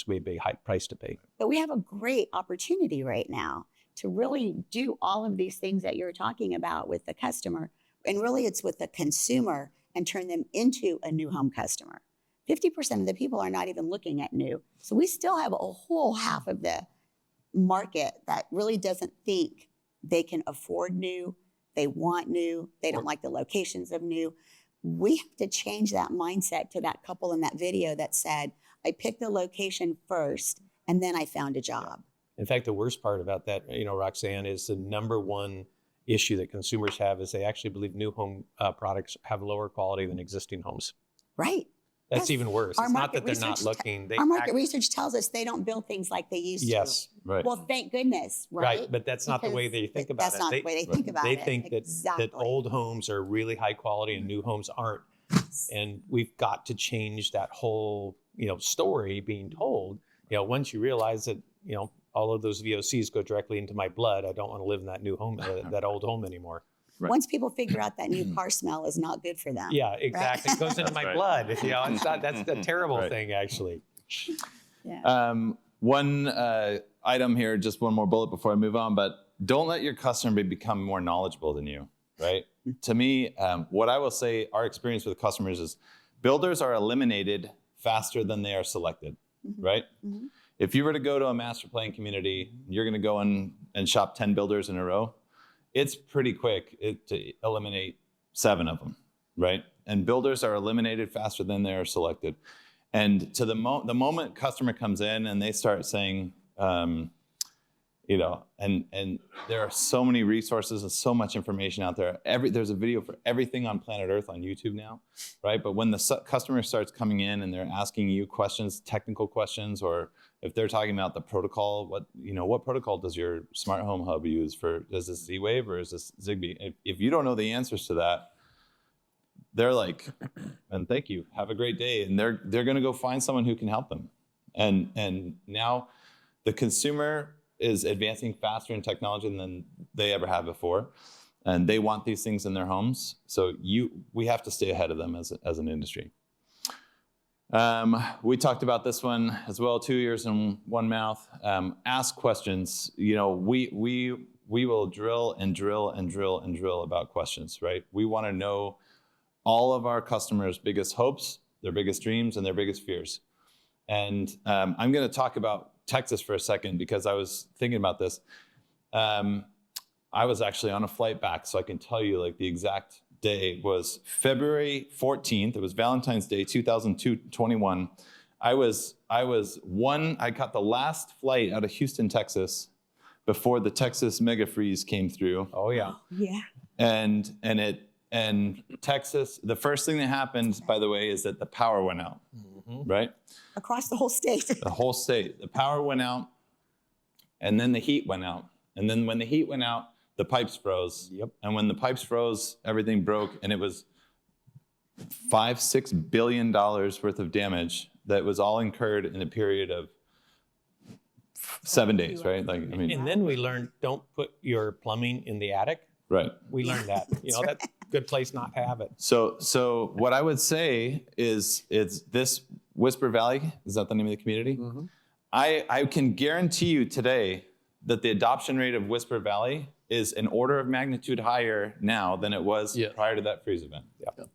be a big high price to pay. But we have a great opportunity right now to really do all of these things that you're talking about with the customer. And really it's with the consumer, and turn them into a new home customer. 50% of the people are not even looking at new. So we still have a whole half of the market that really doesn't think they can afford new. They want new. They don't like the locations of new. We have to change that mindset to that couple in that video that said, I picked the location first and then I found a job. In fact, the worst part about that, Roxanne, is the number one issue that consumers have is they actually believe new home products have lower quality than existing homes. Right. That's even worse. It's not that they're not looking. Our market research tells us they don't build things like they used to. Yes. Right. Well, thank goodness, right? Right, but that's not the way they think about it. That's not the way they think about it. They think that old homes are really high quality and new homes aren't. And we've got to change that whole, story being told. Once you realize that, all of those VOCs go directly into my blood, I don't want to live in that new home, that old home anymore. Right. Once people figure out that new car smell is not good for them. Yeah, exactly. Right? It goes into my blood. It's not, that's a terrible thing, actually. Yeah. One item here, just one more bullet before I move on, but don't let your customer become more knowledgeable than you, right? To me, what I will say, our experience with customers is builders are eliminated faster than they are selected, right? Mm-hmm. If you were to go to a master plan community, you're going to go in and shop 10 builders in a row. It's pretty quick to eliminate 7 of them, right? And builders are eliminated faster than they are selected. And to the moment customer comes in and they start saying, and there are so many resources and so much information out there. There's a video for everything on planet Earth on YouTube now, right? But when the customer starts coming in and they're asking you questions, technical questions, or if they're talking about the protocol, what protocol does your smart home hub use is this Z-Wave or is this Zigbee? If you don't know the answers to that, they're like, and thank you, have a great day. And they're going to go find someone who can help them. And now the consumer is advancing faster in technology than they ever have before. And they want these things in their homes. So we have to stay ahead of them as an industry. We talked about this one as well, 2 ears and one mouth. Ask questions. We will drill and drill and drill and drill about questions, right? We want to know all of our customers' biggest hopes, their biggest dreams, and their biggest fears. And I'm going to talk about Texas for a second because I was thinking about this. I was actually on a flight back, so I can tell you the exact day was February 14th. It was Valentine's Day, 2021. I caught the last flight out of Houston, Texas, before the Texas mega freeze came through. Oh yeah. Yeah. And Texas, the first thing that happened, by the way, is that the power went out, right? Across the whole state. The whole state. The power went out, and then the heat went out. And then when the heat went out, the pipes froze. Yep. And when the pipes froze, everything broke, and it was $5-6 billion worth of damage that was all incurred in a period of 7 days, right? And then we learned, don't put your plumbing in the attic. Right. We learned that. That's a good place not to have it. So what I would say is this Whisper Valley, is that the name of the community? Mm-hmm. I can guarantee you today that the adoption rate of Whisper Valley is an order of magnitude higher now than it was prior to that freeze event.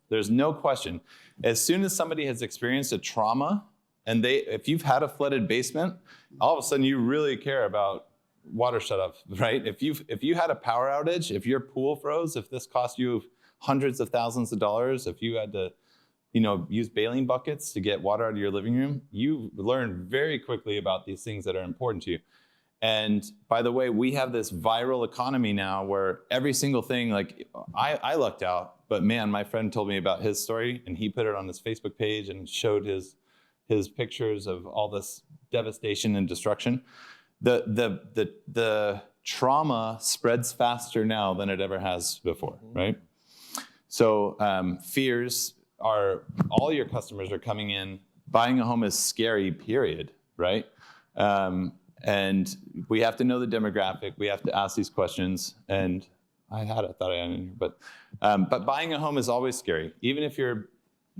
There's no question. As soon as somebody has experienced a trauma, and if you've had a flooded basement, all of a sudden you really care about water shut-off, right? If you had a power outage, if your pool froze, if this cost you hundreds of thousands of dollars, if you had to use baling buckets to get water out of your living room, you learn very quickly about these things that are important to you. And by the way, we have this viral economy now where every single thing, like I lucked out, but man, my friend told me about his story and he put it on his Facebook page and showed his pictures of all this devastation and destruction. The trauma spreads faster now than it ever has before, right? So fears are, all your customers are coming in, buying a home is scary, period, right? And we have to know the demographic. We have to ask these questions. And I thought I had it in here, but buying a home is always scary. Even if you're,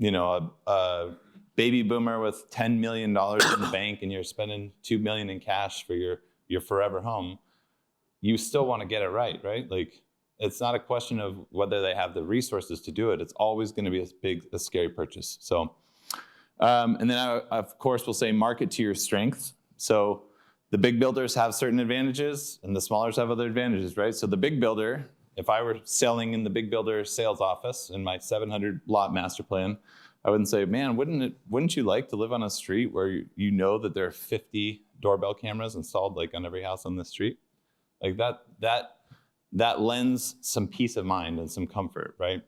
a baby boomer with $10 million in the bank and you're spending $2 million in cash for your forever home, you still want to get it right? Like, it's not a question of whether they have the resources to do it. It's always going to be a scary purchase. So, and then I, of course, will say market to your strengths. So the big builders have certain advantages and the smallers have other advantages, right? So the big builder, if I were selling in the big builder sales office in my 700 lot master plan, I wouldn't say, man, wouldn't you like to live on a street where you know that there are 50 doorbell cameras installed like on every house on the street? Like that lends some peace of mind and some comfort, right?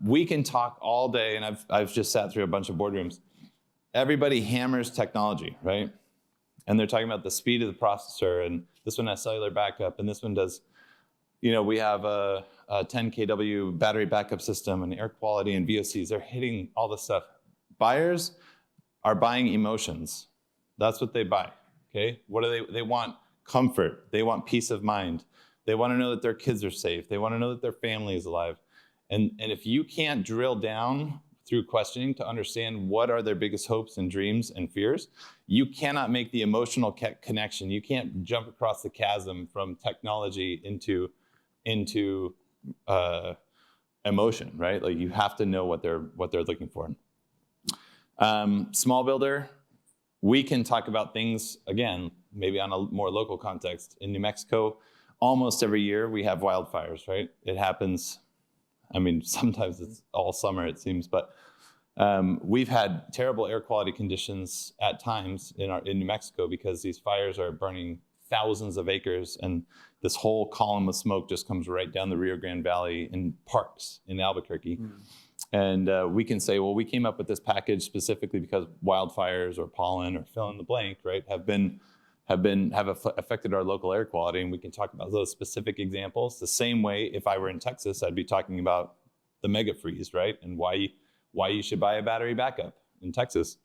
We can talk all day, and I've just sat through a bunch of boardrooms. Everybody hammers technology, right? And they're talking about the speed of the processor, and this one has cellular backup, and this one does, we have a 10 kW battery backup system and air quality and VOCs. They're hitting all this stuff. Buyers are buying emotions. That's what they buy, okay? What do they want? Comfort. They want peace of mind. They want to know that their kids are safe. They want to know that their family is alive. And if you can't drill down through questioning to understand what are their biggest hopes and dreams and fears, you cannot make the emotional connection. You can't jump across the chasm from technology into emotion, right? Like, you have to know what they're looking for. Small builder, we can talk about things, again, maybe on a more local context. In New Mexico, almost every year we have wildfires, right? It happens, sometimes it's all summer, it seems, but we've had terrible air quality conditions at times in New Mexico because these fires are burning thousands of acres, and this whole column of smoke just comes right down the Rio Grande Valley in parks in Albuquerque. And we can say, well, we came up with this package specifically because wildfires or pollen or fill in the blank, right, have affected our local air quality, and we can talk about those specific examples. The same way, if I were in Texas, I'd be talking about the mega freeze, right, and why you should buy a battery backup in Texas,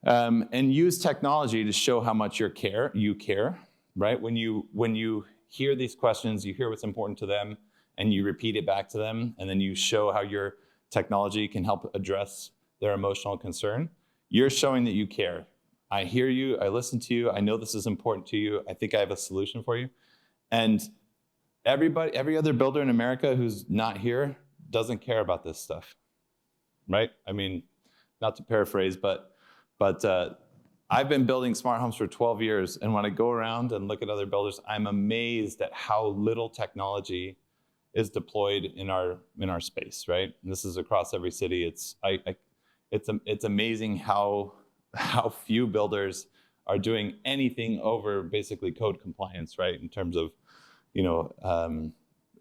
and use technology to show how much you care, right? When you hear these questions, you hear what's important to them, and you repeat it back to them, and then you show how your technology can help address their emotional concern. You're showing that you care. I hear you, I listen to you, I know this is important to you, I think I have a solution for you. And every other builder in America who's not here doesn't care about this stuff, right? Not to paraphrase, but I've been building smart homes for 12 years, and when I go around and look at other builders, I'm amazed at how little technology is deployed in our space, right? And this is across every city. It's amazing how few builders are doing anything over basically code compliance, right? In terms of,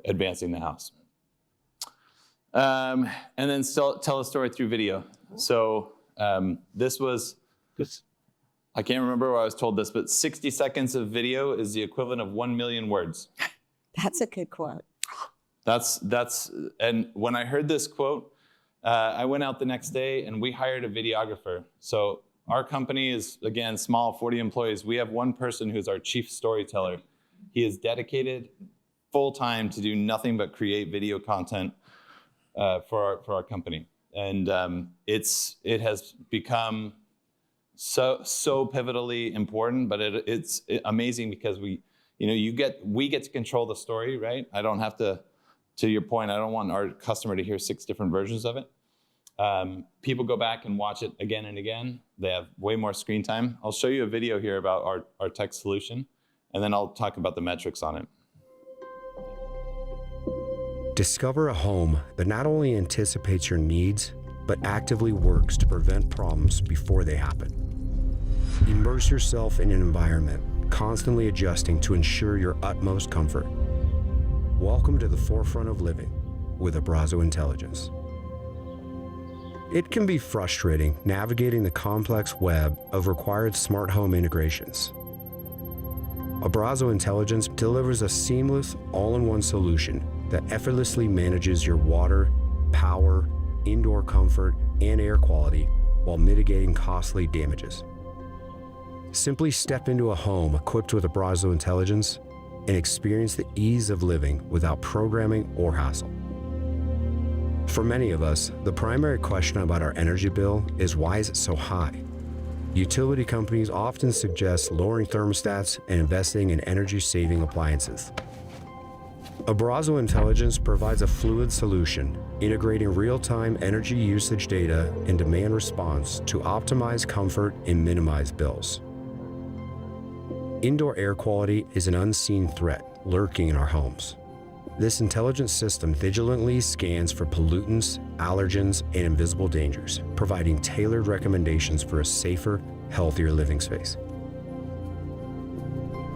advancing the house. And then still tell a story through video. So this was, I can't remember where I was told this, but 60 seconds of video is the equivalent of 1 million words. That's a good quote. And when I heard this quote, I went out the next day and we hired a videographer. So our company is, again, small, 40 employees. We have one person who's our chief storyteller. He is dedicated full-time to do nothing but create video content for our company. And it has become so pivotally important, but it's amazing because we get to control the story, right? I don't have to your point, I don't want our customer to hear 6 different versions of it. People go back and watch it again and again. They have way more screen time. I'll show you a video here about our tech solution, and then I'll talk about the metrics on it. Discover a home that not only anticipates your needs, but actively works to prevent problems before they happen. Immerse yourself in an environment constantly adjusting to ensure your utmost comfort. Welcome to the forefront of living with Abrazo Intelligence. It can be frustrating navigating the complex web of required smart home integrations. Abrazo Intelligence delivers a seamless, all-in-one solution that effortlessly manages your water, power, indoor comfort, and air quality while mitigating costly damages. Simply step into a home equipped with Abrazo Intelligence and experience the ease of living without programming or hassle. For many of us, the primary question about our energy bill is why is it so high? Utility companies often suggest lowering thermostats and investing in energy-saving appliances. Abrazo Intelligence provides a fluid solution, integrating real-time energy usage data and demand response to optimize comfort and minimize bills. Indoor air quality is an unseen threat lurking in our homes. This intelligent system vigilantly scans for pollutants, allergens, and invisible dangers, providing tailored recommendations for a safer, healthier living space.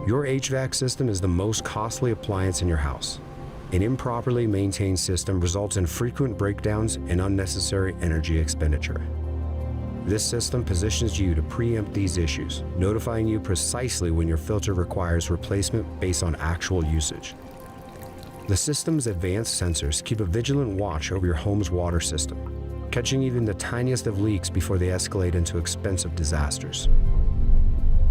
Your HVAC system is the most costly appliance in your house. An improperly maintained system results in frequent breakdowns and unnecessary energy expenditure. This system positions you to preempt these issues, notifying you precisely when your filter requires replacement based on actual usage. The system's advanced sensors keep a vigilant watch over your home's water system, catching even the tiniest of leaks before they escalate into expensive disasters.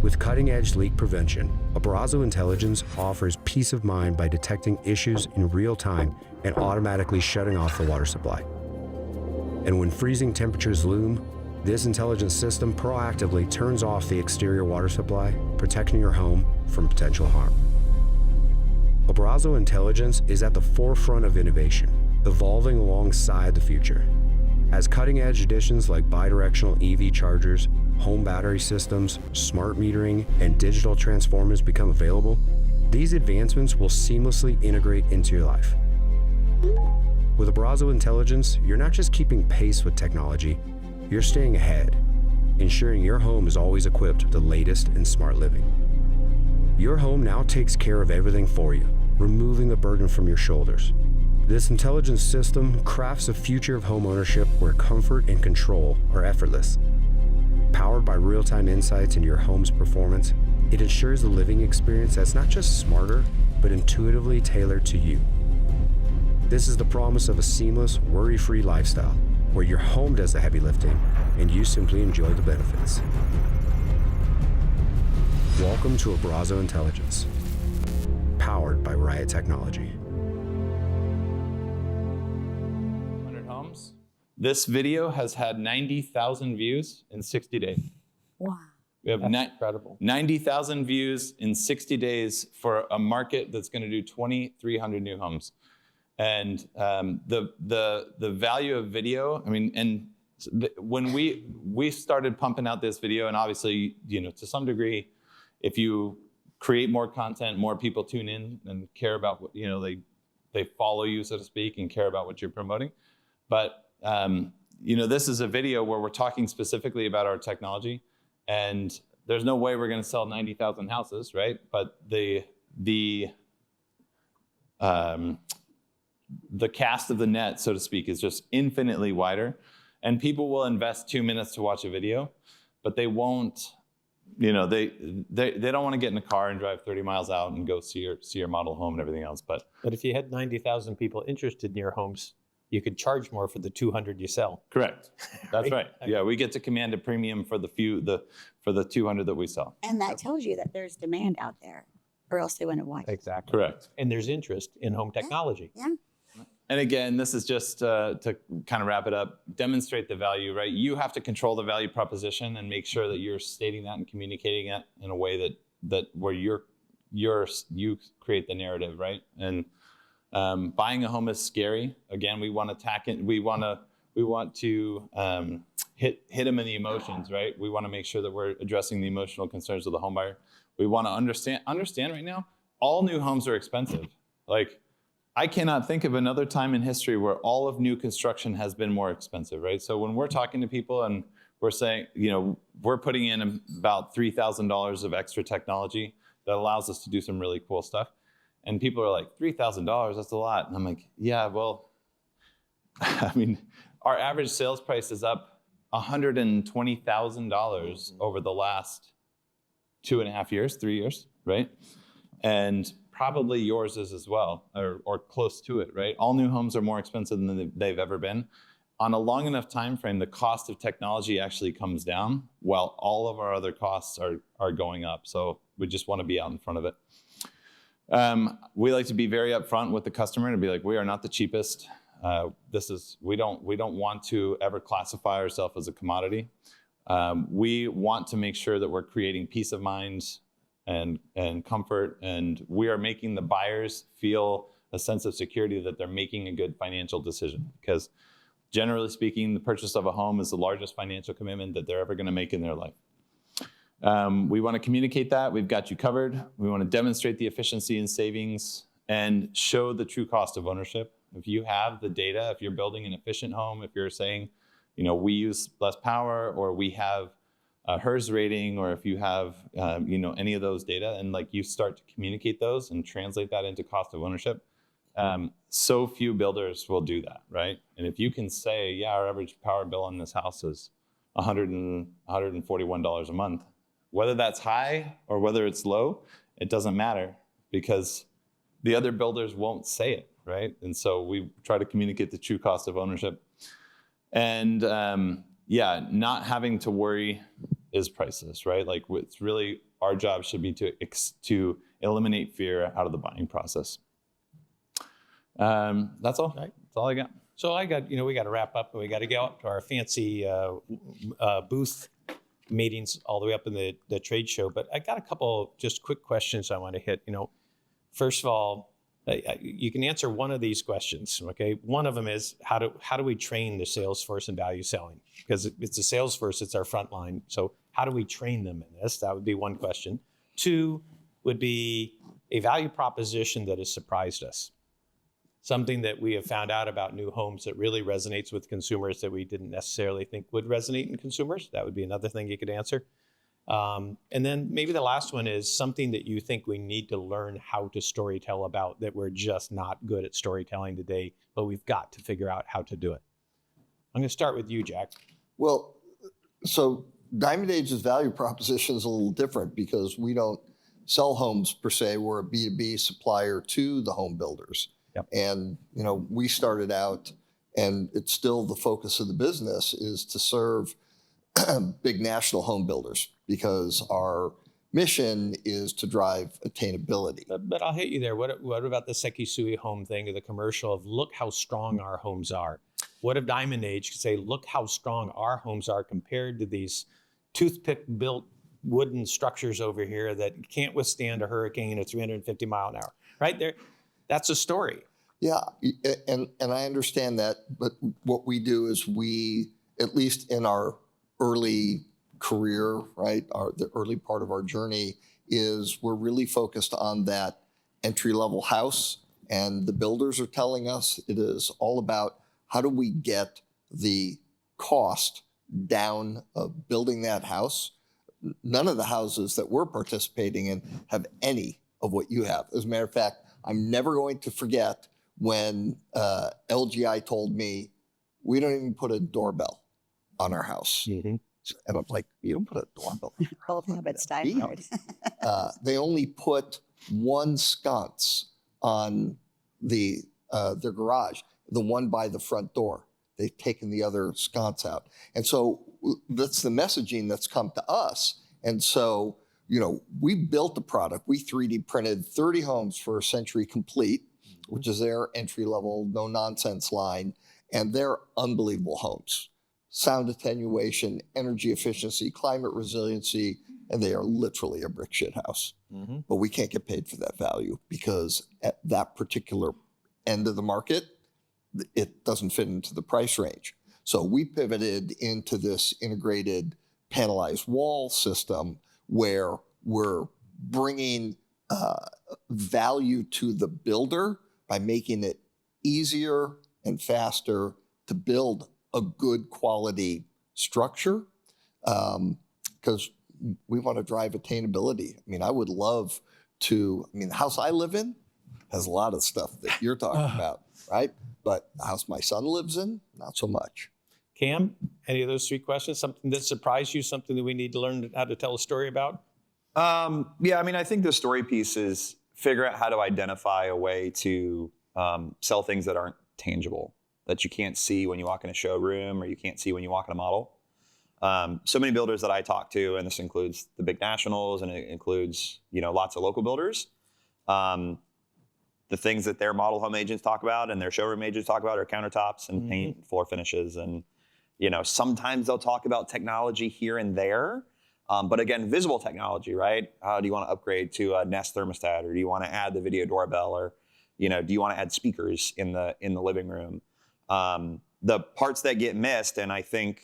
With cutting-edge leak prevention, Abrazo Intelligence offers peace of mind by detecting issues in real time and automatically shutting off the water supply. And when freezing temperatures loom, this intelligent system proactively turns off the exterior water supply, protecting your home from potential harm. Abrazo Intelligence is at the forefront of innovation, evolving alongside the future. As cutting-edge additions like bidirectional EV chargers, home battery systems, smart metering, and digital transformers become available, these advancements will seamlessly integrate into your life. With Abrazo Intelligence, you're not just keeping pace with technology, you're staying ahead, ensuring your home is always equipped with the latest in smart living. Your home now takes care of everything for you, removing the burden from your shoulders. This intelligence system crafts a future of home ownership where comfort and control are effortless. Powered by real-time insights into your home's performance, it ensures a living experience that's not just smarter, but intuitively tailored to you. This is the promise of a seamless, worry-free lifestyle, where your home does the heavy lifting and you simply enjoy the benefits. Welcome to Abrazo Intelligence, powered by Riot Technology. 100 homes. This video has had 90,000 views in 60 days. Wow. We have incredible. 90,000 views in 60 days for a market that's going to do 2,300 new homes. And the value of video, I mean, and when we started pumping out this video, and obviously, to some degree, if you create more content, more people tune in and care about what, they follow you, so to speak, and care about what you're promoting. But, this is a video where we're talking specifically about our technology, and there's no way we're going to sell 90,000 houses, right? But the cast of the net, so to speak, is just infinitely wider. And people will invest 2 minutes to watch a video, but they won't, they don't want to get in a car and drive 30 miles out and go see your model home and everything else. But if you had 90,000 people interested in your homes, you could charge more for the 200 you sell. Correct. That's right. Yeah, we get to command a premium for the 200 that we sell. And that tells you that there's demand out there, or else they wouldn't watch. Exactly. Correct. And there's interest in home technology. Yeah. And again, this is just to kind of wrap it up, demonstrate the value, right? You have to control the value proposition and make sure that you're stating that and communicating it in a way that where you create the narrative, right? And buying a home is scary. Again, we want to attack it. We want to hit them in the emotions, right? We want to make sure that we're addressing the emotional concerns of the home buyer. We want to understand right now, all new homes are expensive. Like, I cannot think of another time in history where all of new construction has been more expensive, right? So when we're talking to people and we're saying, we're putting in about $3,000 of extra technology that allows us to do some really cool stuff. And people are like, $3,000, that's a lot. And I'm like, yeah, well, I mean, our average sales price is up $120,000 over the last 2.5 years, 3 years, right? And probably yours is as well, or close to it, right? All new homes are more expensive than they've ever been. On a long enough time frame, the cost of technology actually comes down while all of our other costs are going up. So we just want to be out in front of it. We like to be very upfront with the customer and be like, we are not the cheapest. We don't want to ever classify ourselves as a commodity. We want to make sure that we're creating peace of mind and comfort, and we are making the buyers feel a sense of security that they're making a good financial decision. Because generally speaking, the purchase of a home is the largest financial commitment that they're ever going to make in their life. We want to communicate that. We've got you covered. We want to demonstrate the efficiency and savings and show the true cost of ownership. If you have the data, if you're building an efficient home, if you're saying, we use less power, or we have a HERS rating, or if you have, any of those data, and like you start to communicate those and translate that into cost of ownership, so few builders will do that, right? And if you can say, yeah, our average power bill on this house is $141 a month, whether that's high or whether it's low, it doesn't matter, because the other builders won't say it, right? And so we try to communicate the true cost of ownership. And not having to worry is priceless, right? Like, it's really, our job should be to eliminate fear out of the buying process. That's all. That's all I got. So we got to wrap up, and we got to go up to our fancy booth meetings all the way up in the trade show. But I got a couple just quick questions I want to hit. First of all, you can answer one of these questions, okay? One of them is, how do we train the sales force in value selling? Because it's the sales force, it's our front line. So how do we train them in this? That would be one question. Two would be a value proposition that has surprised us. Something that we have found out about new homes that really resonates with consumers that we didn't necessarily think would resonate in consumers. That would be another thing you could answer. And then maybe the last one is something that you think we need to learn how to storytell about, that we're just not good at storytelling today, but we've got to figure out how to do it. I'm going to start with you, Jack. Well, so Diamond Age's value proposition is a little different because we don't sell homes per se. We're a B2B supplier to the home builders. Yep. And, we started out, and it's still the focus of the business, is to serve big national home builders, because our mission is to drive attainability. But I'll hit you there. What about the Sekisui home thing, or the commercial of, look how strong our homes are? What if Diamond Age could say, look how strong our homes are compared to these toothpick-built wooden structures over here that can't withstand a hurricane at 350 mile an hour, right there? That's a story. Yeah, and I understand that, but what we do is we, at least in our early career, right, the early part of our journey, is we're really focused on that entry-level house, and the builders are telling us it is all about how do we get the cost down of building that house. None of the houses that we're participating in have any of what you have. As a matter of fact, I'm never going to forget when LGI told me, we don't even put a doorbell on our house. Mm-hmm. And I'm like, you don't put a doorbell on your house. Both have it staggered. They only put one sconce on their garage, the one by the front door. They've taken the other sconce out. And so that's the messaging that's come to us. And so, we built the product. We 3D printed 30 homes for Century Complete. which is their entry-level, no-nonsense line, and they're unbelievable homes. Sound attenuation, energy efficiency, climate resiliency, and they are literally a brick shit house. But we can't get paid for that value because at that particular end of the market, it doesn't fit into the price range. So we pivoted into this integrated panelized wall system where we're bringing value to the builder by making it easier and faster to build a good quality structure, because we want to drive attainability. I mean, I would love to, I mean, the house I live in has a lot of stuff that you're talking about, right? But the house my son lives in, not so much. Cam, any of those three questions, something that surprised you, something that we need to learn how to tell a story about? Yeah, I mean, I think the story piece is figure out how to identify a way to sell things that aren't tangible, that you can't see when you walk in a showroom or you can't see when you walk in a model. So many builders that I talk to, and this includes the big nationals and it includes, you know, lots of local builders. The things that their model home agents talk about and their showroom agents talk about are countertops and paint and floor finishes. And, you know, sometimes they'll talk about technology here and there. But again, visible technology, right? Do you want to upgrade to a Nest thermostat, or do you want to add the video doorbell, or, you know, do you want to add speakers in the living room? The parts that get missed, and I think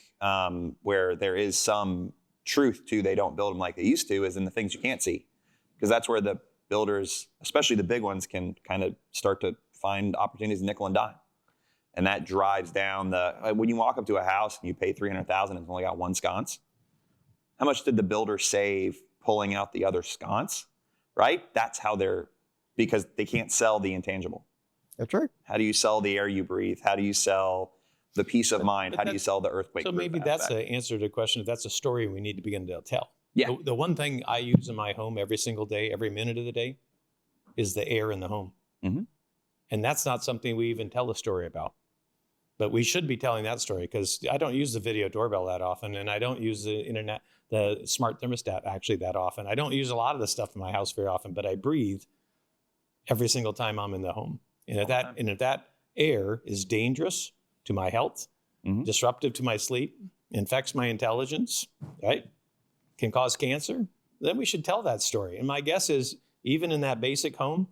where there is some truth to they don't build them like they used to, is in the things you can't see, because that's where the builders, especially the big ones, can kind of start to find opportunities nickel and dime, and that drives down when you walk up to a house and you pay $300,000 and it's only got one sconce. How much did the builder save pulling out the other sconce, right? That's how because they can't sell the intangible. That's right. How do you sell the air you breathe? How do you sell the peace of mind? How do you sell the earthquake? So maybe that's the answer to the question. If that's a story we need to begin to tell. Yeah. The one thing I use in my home every single day, every minute of the day, is the air in the home. And that's not something we even tell a story about. But we should be telling that story, because I don't use the video doorbell that often, and I don't use the smart thermostat actually that often. I don't use a lot of the stuff in my house very often, but I breathe every single time I'm in the home. And if that air is dangerous to my health, disruptive to my sleep, infects my intelligence, right, can cause cancer, then we should tell that story. And my guess is, even in that basic home,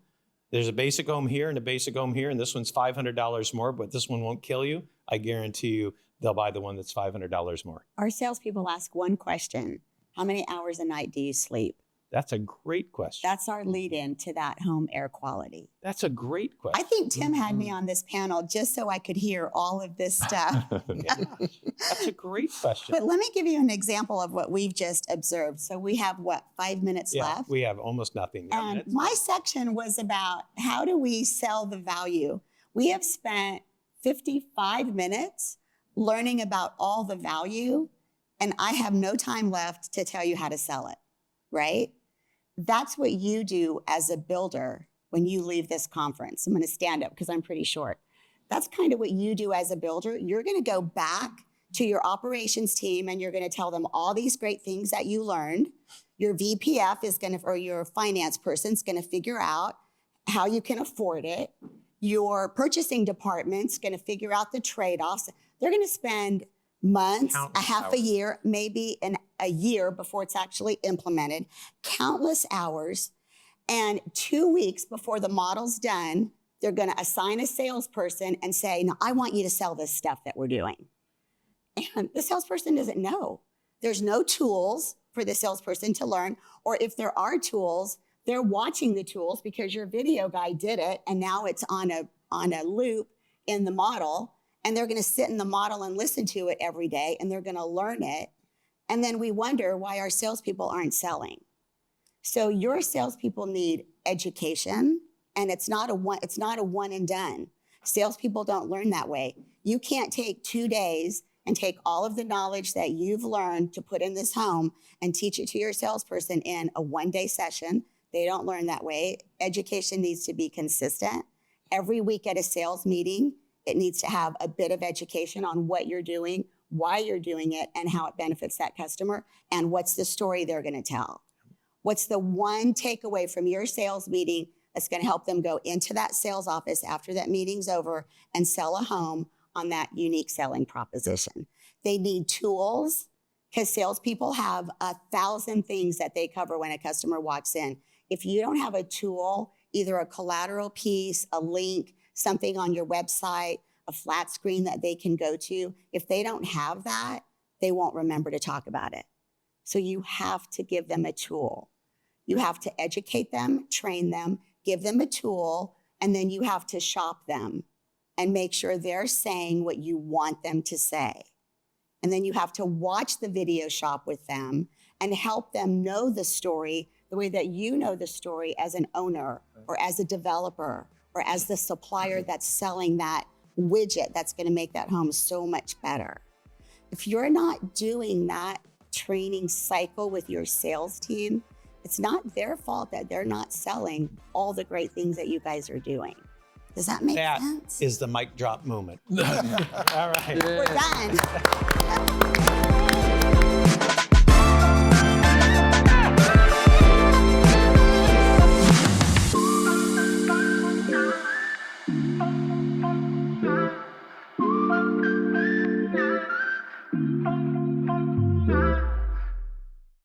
there's a basic home here and a basic home here, and this one's $500 more, but this one won't kill you. I guarantee you they'll buy the one that's $500 more. Our salespeople ask one question: how many hours a night do you sleep? That's a great question. That's our lead in to that home air quality. That's a great question. I think Tim had me on this panel just so I could hear all of this stuff. That's a great question. But let me give you an example of what we've just observed. So we have, 5 minutes left? We have almost nothing. And my section was about how do we sell the value. We have spent 55 minutes learning about all the value, and I have no time left to tell you how to sell it, right? That's what you do as a builder when you leave this conference. I'm going to stand up because I'm pretty short. That's kind of what you do as a builder. You're going to go back to your operations team and you're going to tell them all these great things that you learned. Your VPF is going to, or your finance person is going to figure out how you can afford it. Your purchasing department's going to figure out the trade-offs. They're going to spend months, a half a year, maybe a year before it's actually implemented, countless hours. And 2 weeks before the model's done, they're going to assign a salesperson and say, no, I want you to sell this stuff that we're doing. And the salesperson doesn't know. There's no tools for the salesperson to learn, or if there are tools, they're watching the tools because your video guy did it, and now it's on a loop in the model, and they're going to sit in the model and listen to it every day, and they're going to learn it. And then we wonder why our salespeople aren't selling. So your salespeople need education, and it's not a one and done. Salespeople don't learn that way. You can't take 2 days and take all of the knowledge that you've learned to put in this home and teach it to your salesperson in a one-day session. They don't learn that way. Education needs to be consistent. Every week at a sales meeting, it needs to have a bit of education on what you're doing, why you're doing it, and how it benefits that customer, and what's the story they're going to tell. What's the one takeaway from your sales meeting that's going to help them go into that sales office after that meeting's over and sell a home on that unique selling proposition. They need tools because salespeople have 1,000 things that they cover when a customer walks in. If you don't have a tool, either a collateral piece, a link, something on your website, a flat screen that they can go to, if they don't have that, they won't remember to talk about it. So you have to give them a tool. You have to educate them, train them, give them a tool, and then you have to shop them and make sure they're saying what you want them to say. And then you have to watch the video shop with them and help them know the story the way that you know the story as an owner or as a developer or as the supplier that's selling that widget that's going to make that home so much better. If you're not doing that training cycle with your sales team, it's not their fault that they're not selling all the great things that you guys are doing. Does that make sense? That is the mic drop moment. All right. We're done.